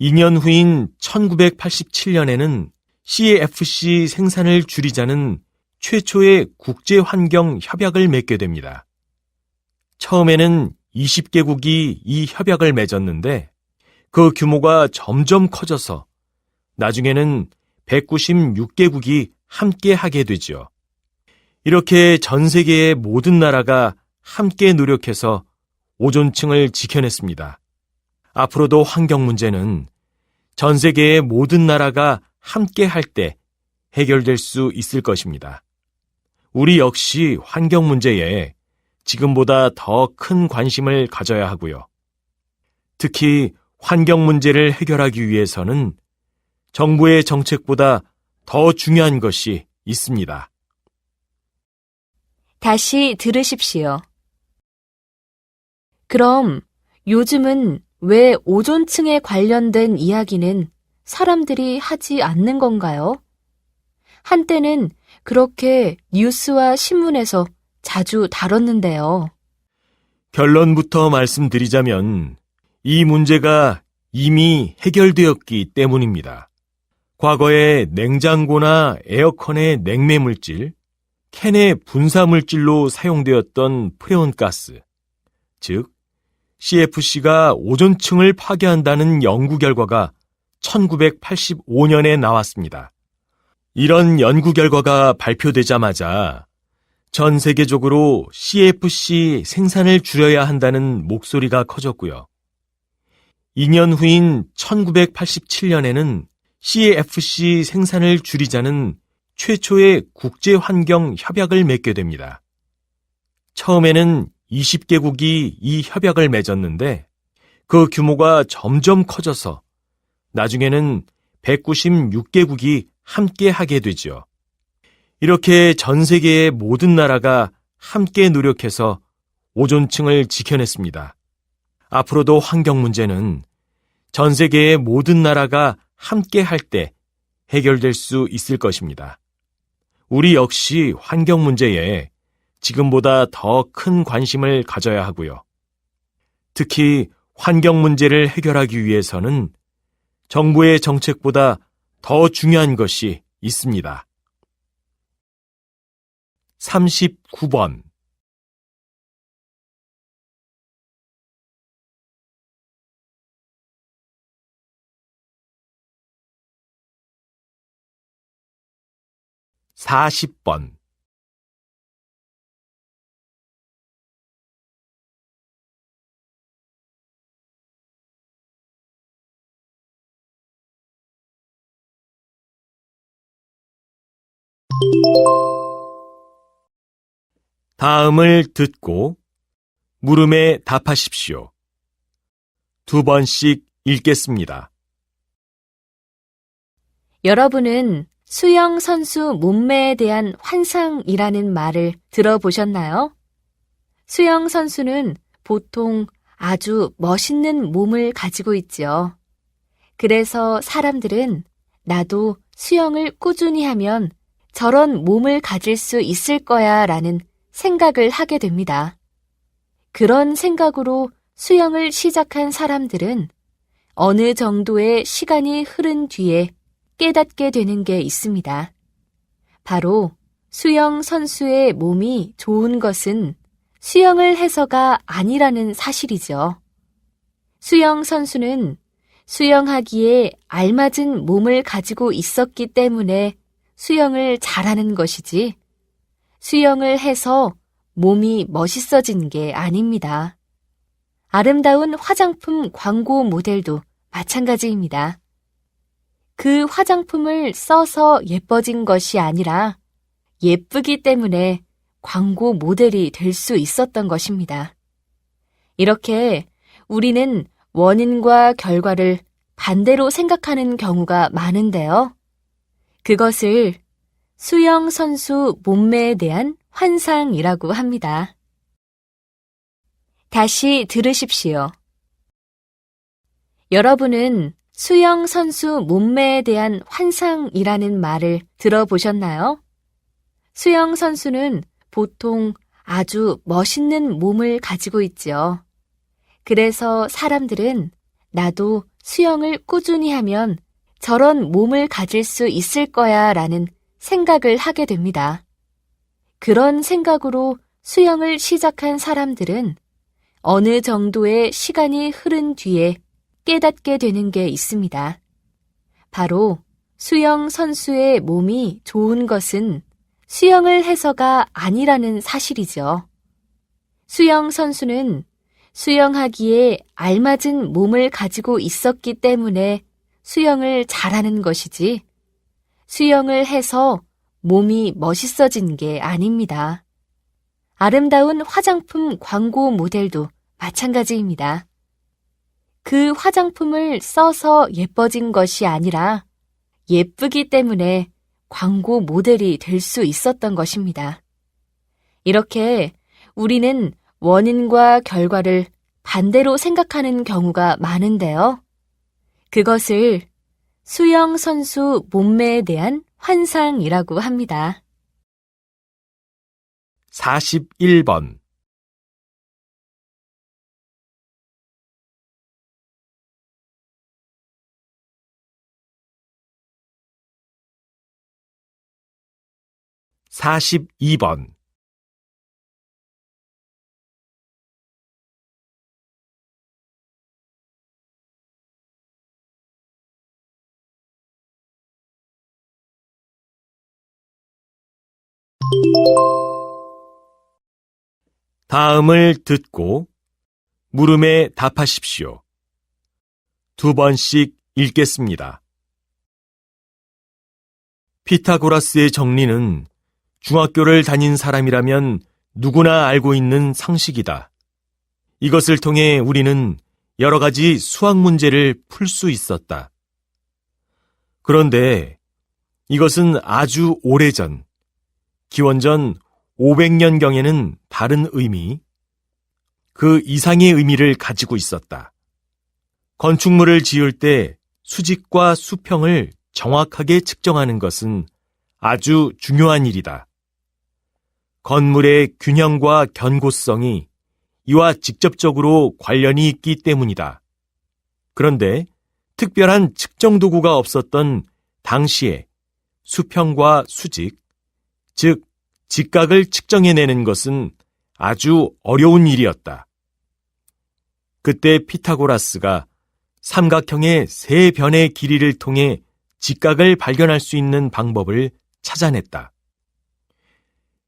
2년 후인 1987년에는 CFC 생산을 줄이자는 최초의 국제환경협약을 맺게 됩니다. 처음에는 20개국이 이 협약을 맺었는데 그 규모가 점점 커져서 나중에는 196개국이 함께 하게 되죠. 이렇게 전 세계의 모든 나라가 함께 노력해서 오존층을 지켜냈습니다. 앞으로도 환경 문제는 전 세계의 모든 나라가 함께 할 때 해결될 수 있을 것입니다. 우리 역시 환경 문제에 지금보다 더 큰 관심을 가져야 하고요. 특히 환경 문제를 해결하기 위해서는 정부의 정책보다 더 중요한 것이 있습니다. 다시 들으십시오. 그럼 요즘은 왜 오존층에 관련된 이야기는 사람들이 하지 않는 건가요? 한때는 그렇게 뉴스와 신문에서 자주 다뤘는데요. 결론부터 말씀드리자면 이 문제가 이미 해결되었기 때문입니다. 과거에 냉장고나 에어컨의 냉매물질, 캔의 분사물질로 사용되었던 프레온가스, 즉 CFC가 오존층을 파괴한다는 연구 결과가 1985년에 나왔습니다. 이런 연구 결과가 발표되자마자 전 세계적으로 CFC 생산을 줄여야 한다는 목소리가 커졌고요. 2년 후인 1987년에는 CFC 생산을 줄이자는 최초의 국제환경협약을 맺게 됩니다. 처음에는 20개국이 이 협약을 맺었는데 그 규모가 점점 커져서 나중에는 196개국이 함께 하게 되죠. 이렇게 전 세계의 모든 나라가 함께 노력해서 오존층을 지켜냈습니다. 앞으로도 환경 문제는 전 세계의 모든 나라가 함께 할 때 해결될 수 있을 것입니다. 우리 역시 환경 문제에 지금보다 더 큰 관심을 가져야 하고요. 특히 환경 문제를 해결하기 위해서는 정부의 정책보다 더 중요한 것이 있습니다. 39번. 사십 번. 다음을 듣고 물음에 답하십시오. 2번씩 읽겠습니다. 여러분은 수영 선수 몸매에 대한 환상이라는 말을 들어보셨나요? 수영 선수는 보통 아주 멋있는 몸을 가지고 있지요. 그래서 사람들은 나도 수영을 꾸준히 하면 저런 몸을 가질 수 있을 거야 라는 생각을 하게 됩니다. 그런 생각으로 수영을 시작한 사람들은 어느 정도의 시간이 흐른 뒤에 깨닫게 되는 게 있습니다. 바로 수영 선수의 몸이 좋은 것은 수영을 해서가 아니라는 사실이죠. 수영 선수는 수영하기에 알맞은 몸을 가지고 있었기 때문에 수영을 잘하는 것이지 수영을 해서 몸이 멋있어진 게 아닙니다. 아름다운 화장품 광고 모델도 마찬가지입니다. 그 화장품을 써서 예뻐진 것이 아니라 예쁘기 때문에 광고 모델이 될 수 있었던 것입니다. 이렇게 우리는 원인과 결과를 반대로 생각하는 경우가 많은데요. 그것을 수영 선수 몸매에 대한 환상이라고 합니다. 다시 들으십시오. 여러분은 수영 선수 몸매에 대한 환상이라는 말을 들어보셨나요? 수영 선수는 보통 아주 멋있는 몸을 가지고 있지요. 그래서 사람들은 나도 수영을 꾸준히 하면 저런 몸을 가질 수 있을 거야 라는 생각을 하게 됩니다. 그런 생각으로 수영을 시작한 사람들은 어느 정도의 시간이 흐른 뒤에 깨닫게 되는 게 있습니다. 바로 수영 선수의 몸이 좋은 것은 수영을 해서가 아니라는 사실이죠. 수영 선수는 수영하기에 알맞은 몸을 가지고 있었기 때문에 수영을 잘하는 것이지 수영을 해서 몸이 멋있어진 게 아닙니다. 아름다운 화장품 광고 모델도 마찬가지입니다. 그 화장품을 써서 예뻐진 것이 아니라 예쁘기 때문에 광고 모델이 될 수 있었던 것입니다. 이렇게 우리는 원인과 결과를 반대로 생각하는 경우가 많은데요. 그것을 수영 선수 몸매에 대한 환상이라고 합니다. 41번. (42번) 다음을 듣고 물음에 답하십시오. 2번씩 읽겠습니다. 피타고라스의 정리는 중학교를 다닌 사람이라면 누구나 알고 있는 상식이다. 이것을 통해 우리는 여러 가지 수학 문제를 풀 수 있었다. 그런데 이것은 아주 오래전, 기원전 500년경에는 다른 의미, 그 이상의 의미를 가지고 있었다. 건축물을 지을 때 수직과 수평을 정확하게 측정하는 것은 아주 중요한 일이다. 건물의 균형과 견고성이 이와 직접적으로 관련이 있기 때문이다. 그런데 특별한 측정 도구가 없었던 당시에 수평과 수직, 즉 직각을 측정해내는 것은 아주 어려운 일이었다. 그때 피타고라스가 삼각형의 세 변의 길이를 통해 직각을 발견할 수 있는 방법을 찾아냈다.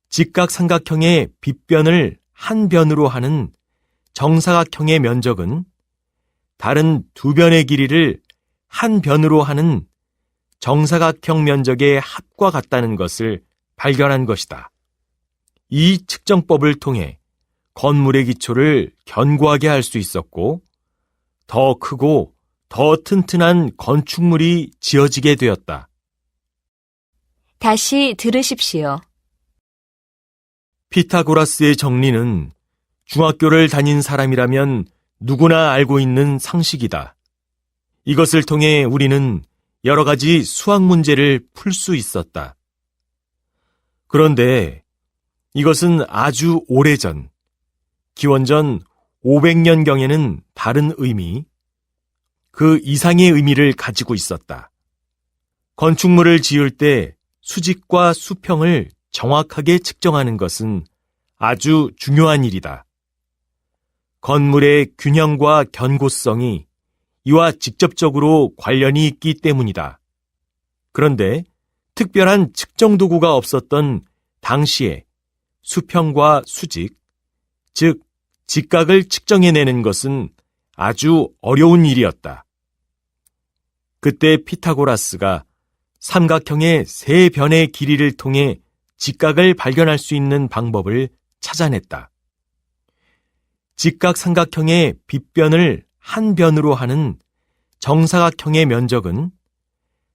직각삼각형의 빗변을 한 변으로 하는 정사각형의 면적은 다른 두 변의 길이를 한 변으로 하는 정사각형 면적의 합과 같다는 것을 발견한 것이다. 이 측정법을 통해 건물의 기초를 견고하게 할 수 있었고, 더 크고 더 튼튼한 건축물이 지어지게 되었다. 다시 들으십시오. 피타고라스의 정리는 중학교를 다닌 사람이라면 누구나 알고 있는 상식이다. 이것을 통해 우리는 여러 가지 수학 문제를 풀 수 있었다. 그런데 이것은 아주 오래전, 기원전 500년경에는 다른 의미, 그 이상의 의미를 가지고 있었다. 건축물을 지을 때 수직과 수평을 정확하게 측정하는 것은 아주 중요한 일이다. 건물의 균형과 견고성이 이와 직접적으로 관련이 있기 때문이다. 그런데 특별한 측정 도구가 없었던 당시에 수평과 수직, 즉 직각을 측정해내는 것은 아주 어려운 일이었다. 그때 피타고라스가 삼각형의 세 변의 길이를 통해 직각을 발견할 수 있는 방법을 찾아냈다. 직각삼각형의 빗변을 한 변으로 하는 정사각형의 면적은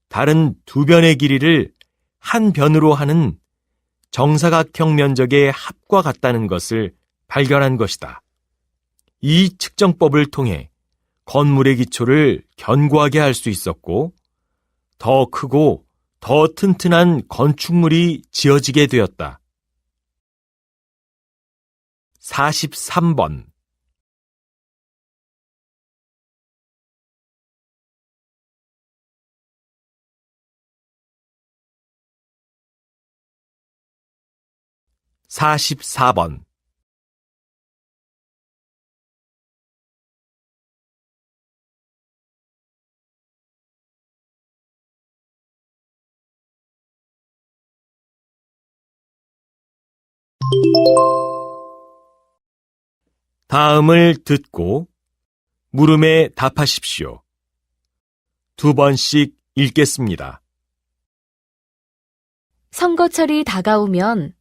다른 두 변의 길이를 한 변으로 하는 정사각형 면적의 합과 같다는 것을 발견한 것이다. 이 측정법을 통해 건물의 기초를 견고하게 할 수 있었고, 더 크고 더 튼튼한 건축물이 지어지게 되었다. 43번. (44번) 다음을 듣고 물음에 답하십시오. 두 번씩 읽겠습니다. 선거철이 다가오면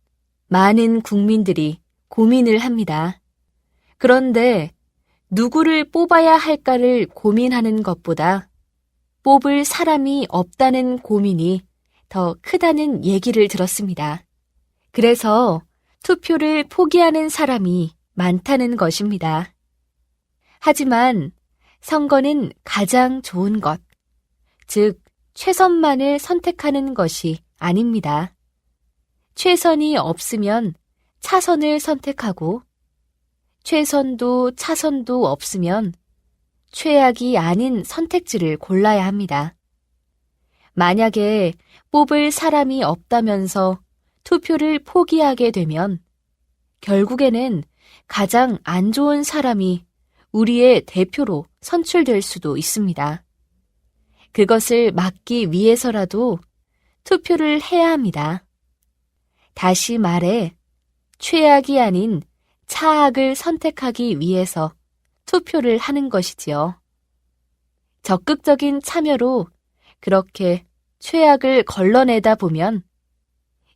많은 국민들이 고민을 합니다. 그런데 누구를 뽑아야 할까를 고민하는 것보다 뽑을 사람이 없다는 고민이 더 크다는 얘기를 들었습니다. 그래서 투표를 포기하는 사람이 많다는 것입니다. 하지만 선거는 가장 좋은 것, 즉 최선만을 선택하는 것이 아닙니다. 최선이 없으면 차선을 선택하고, 최선도 차선도 없으면 최악이 아닌 선택지를 골라야 합니다. 만약에 뽑을 사람이 없다면서 투표를 포기하게 되면 결국에는 가장 안 좋은 사람이 우리의 대표로 선출될 수도 있습니다. 그것을 막기 위해서라도 투표를 해야 합니다. 다시 말해, 최악이 아닌 차악을 선택하기 위해서 투표를 하는 것이지요. 적극적인 참여로 그렇게 최악을 걸러내다 보면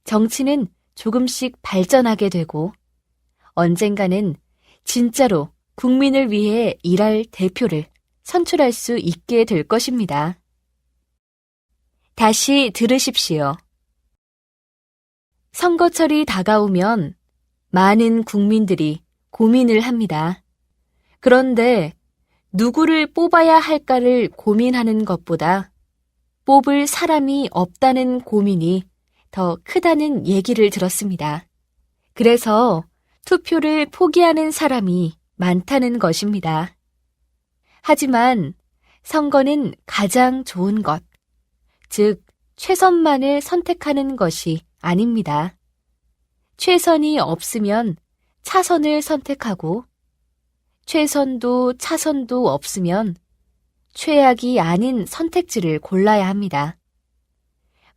정치는 조금씩 발전하게 되고 언젠가는 진짜로 국민을 위해 일할 대표를 선출할 수 있게 될 것입니다. 다시 들으십시오. 선거철이 다가오면 많은 국민들이 고민을 합니다. 그런데 누구를 뽑아야 할까를 고민하는 것보다 뽑을 사람이 없다는 고민이 더 크다는 얘기를 들었습니다. 그래서 투표를 포기하는 사람이 많다는 것입니다. 하지만 선거는 가장 좋은 것, 즉 최선만을 선택하는 것이 아닙니다. 최선이 없으면 차선을 선택하고, 최선도 차선도 없으면 최악이 아닌 선택지를 골라야 합니다.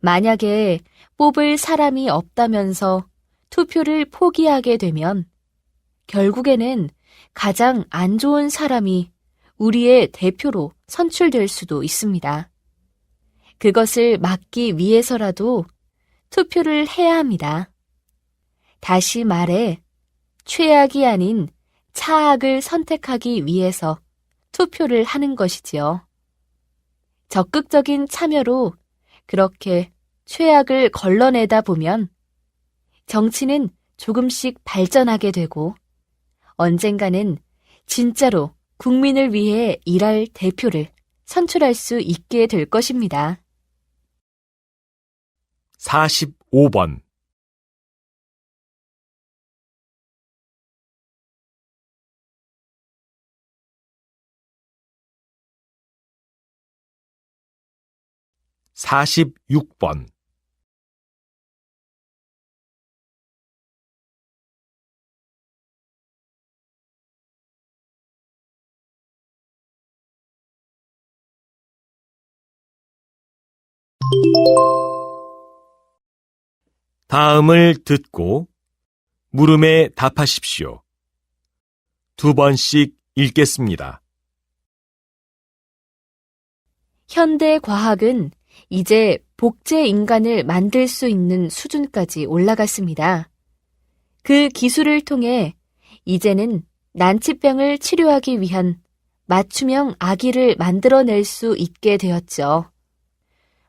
만약에 뽑을 사람이 없다면서 투표를 포기하게 되면 결국에는 가장 안 좋은 사람이 우리의 대표로 선출될 수도 있습니다. 그것을 막기 위해서라도 투표를 해야 합니다. 다시 말해 최악이 아닌 차악을 선택하기 위해서 투표를 하는 것이지요. 적극적인 참여로 그렇게 최악을 걸러내다 보면 정치는 조금씩 발전하게 되고 언젠가는 진짜로 국민을 위해 일할 대표를 선출할 수 있게 될 것입니다. 45번. 사십육 번. 다음을 듣고 물음에 답하십시오. 2번씩 읽겠습니다. 현대 과학은 이제 복제 인간을 만들 수 있는 수준까지 올라갔습니다. 그 기술을 통해 이제는 난치병을 치료하기 위한 맞춤형 아기를 만들어낼 수 있게 되었죠.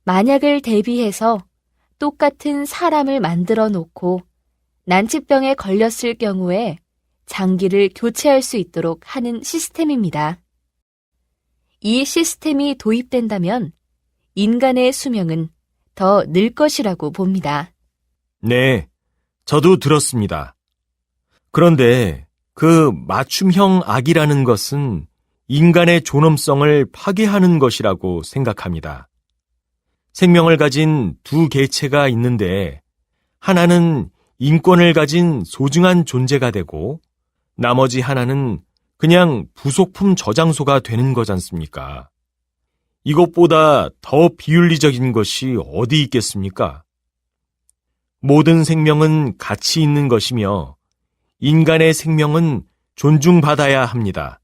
만약을 대비해서 똑같은 사람을 만들어 놓고 난치병에 걸렸을 경우에 장기를 교체할 수 있도록 하는 시스템입니다. 이 시스템이 도입된다면 인간의 수명은 더 늘 것이라고 봅니다. 네, 저도 들었습니다. 그런데 그 맞춤형 악이라는 것은 인간의 존엄성을 파괴하는 것이라고 생각합니다. 생명을 가진 두 개체가 있는데 하나는 인권을 가진 소중한 존재가 되고 나머지 하나는 그냥 부속품 저장소가 되는 거지 않습니까? 이것보다 더 비윤리적인 것이 어디 있겠습니까? 모든 생명은 가치 있는 것이며 인간의 생명은 존중받아야 합니다.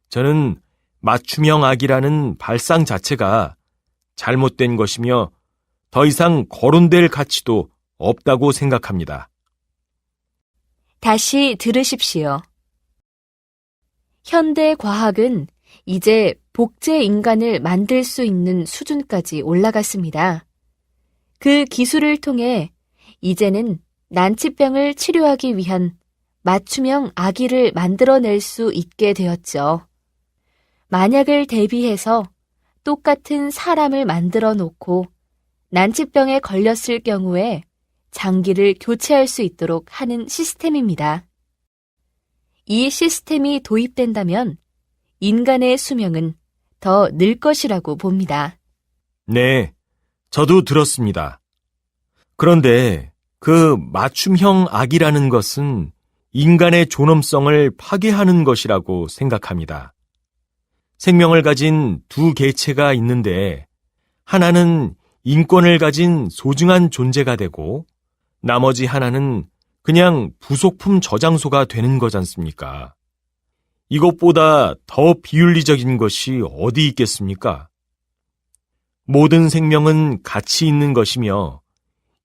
저는 맞춤형 악이라는 발상 자체가 잘못된 것이며 더 이상 거론될 가치도 없다고 생각합니다. 다시 들으십시오. 현대 과학은 이제 복제 인간을 만들 수 있는 수준까지 올라갔습니다. 그 기술을 통해 이제는 난치병을 치료하기 위한 맞춤형 아기를 만들어낼 수 있게 되었죠. 만약을 대비해서 똑같은 사람을 만들어 놓고 난치병에 걸렸을 경우에 장기를 교체할 수 있도록 하는 시스템입니다. 이 시스템이 도입된다면 인간의 수명은 더 늘 것이라고 봅니다. 네, 저도 들었습니다. 그런데 그 맞춤형 악이라는 것은 인간의 존엄성을 파괴하는 것이라고 생각합니다. 생명을 가진 두 개체가 있는데 하나는 인권을 가진 소중한 존재가 되고 나머지 하나는 그냥 부속품 저장소가 되는 거지 않습니까? 이것보다 더 비윤리적인 것이 어디 있겠습니까? 모든 생명은 가치 있는 것이며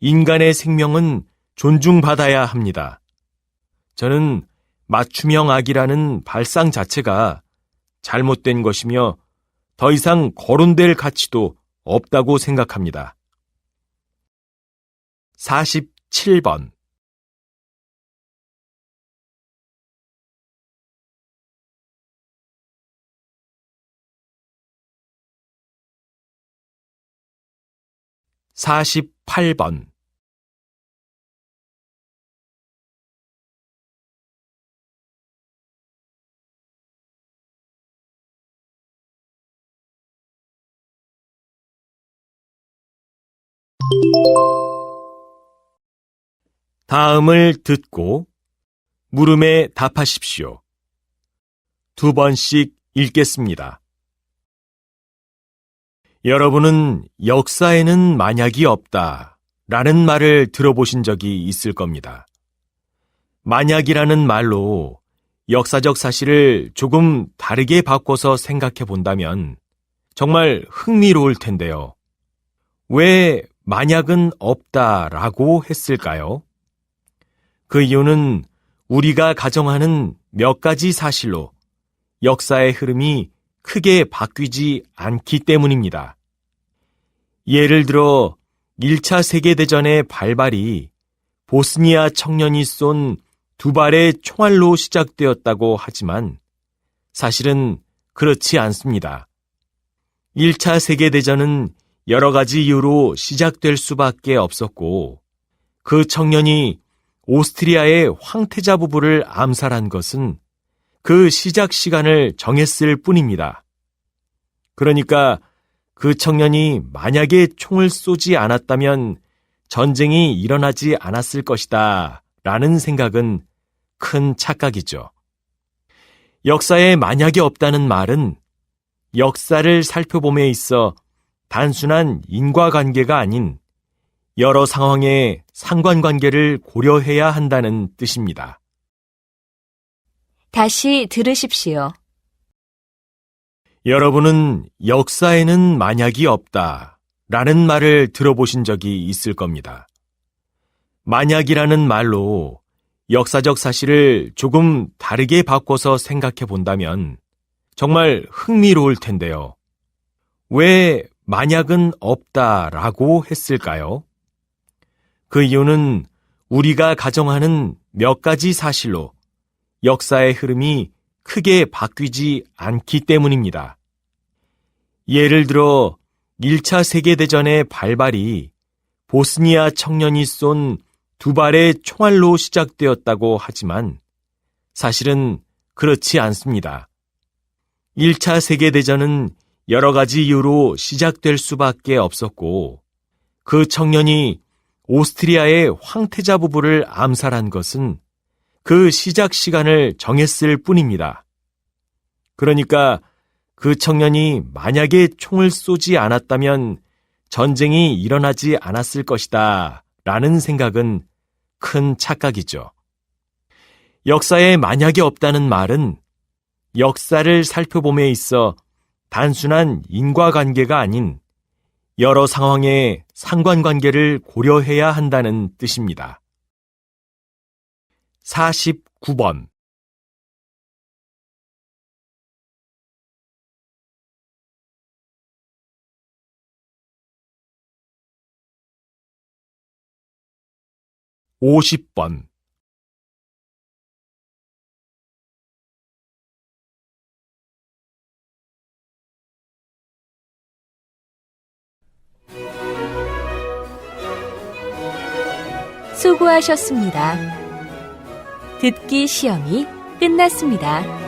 인간의 생명은 존중받아야 합니다. 저는 맞춤형 악이라는 발상 자체가 잘못된 것이며 더 이상 거론될 가치도 없다고 생각합니다. 47번. (48번) 다음을 듣고 물음에 답하십시오. 2번씩 읽겠습니다. 여러분은 역사에는 만약이 없다 라는 말을 들어보신 적이 있을 겁니다. 만약이라는 말로 역사적 사실을 조금 다르게 바꿔서 생각해 본다면 정말 흥미로울 텐데요. 왜 만약은 없다라고 했을까요? 그 이유는 우리가 가정하는 몇 가지 사실로 역사의 흐름이 크게 바뀌지 않기 때문입니다. 예를 들어 1차 세계대전의 발발이 보스니아 청년이 쏜 두 발의 총알로 시작되었다고 하지만 사실은 그렇지 않습니다. 1차 세계대전은 여러 가지 이유로 시작될 수밖에 없었고 그 청년이 오스트리아의 황태자 부부를 암살한 것은 그 시작 시간을 정했을 뿐입니다. 그러니까 그 청년이 만약에 총을 쏘지 않았다면 전쟁이 일어나지 않았을 것이다 라는 생각은 큰 착각이죠. 역사에 만약에 없다는 말은 역사를 살펴봄에 있어 단순한 인과관계가 아닌 여러 상황의 상관관계를 고려해야 한다는 뜻입니다. 다시 들으십시오. 여러분은 역사에는 만약이 없다 라는 말을 들어보신 적이 있을 겁니다. 만약이라는 말로 역사적 사실을 조금 다르게 바꿔서 생각해 본다면 정말 흥미로울 텐데요. 왜 만약은 없다라고 했을까요? 그 이유는 우리가 가정하는 몇 가지 사실로 역사의 흐름이 크게 바뀌지 않기 때문입니다. 예를 들어 1차 세계대전의 발발이 보스니아 청년이 쏜 두 발의 총알로 시작되었다고 하지만 사실은 그렇지 않습니다. 1차 세계대전은 여러 가지 이유로 시작될 수밖에 없었고 그 청년이 오스트리아의 황태자 부부를 암살한 것은 그 시작 시간을 정했을 뿐입니다. 그러니까 그 청년이 만약에 총을 쏘지 않았다면 전쟁이 일어나지 않았을 것이다 라는 생각은 큰 착각이죠. 역사에 만약에 없다는 말은 역사를 살펴봄에 있어 단순한 인과관계가 아닌 여러 상황의 상관관계를 고려해야 한다는 뜻입니다. 49번. (50번) 수고하셨습니다. 듣기 시험이 끝났습니다.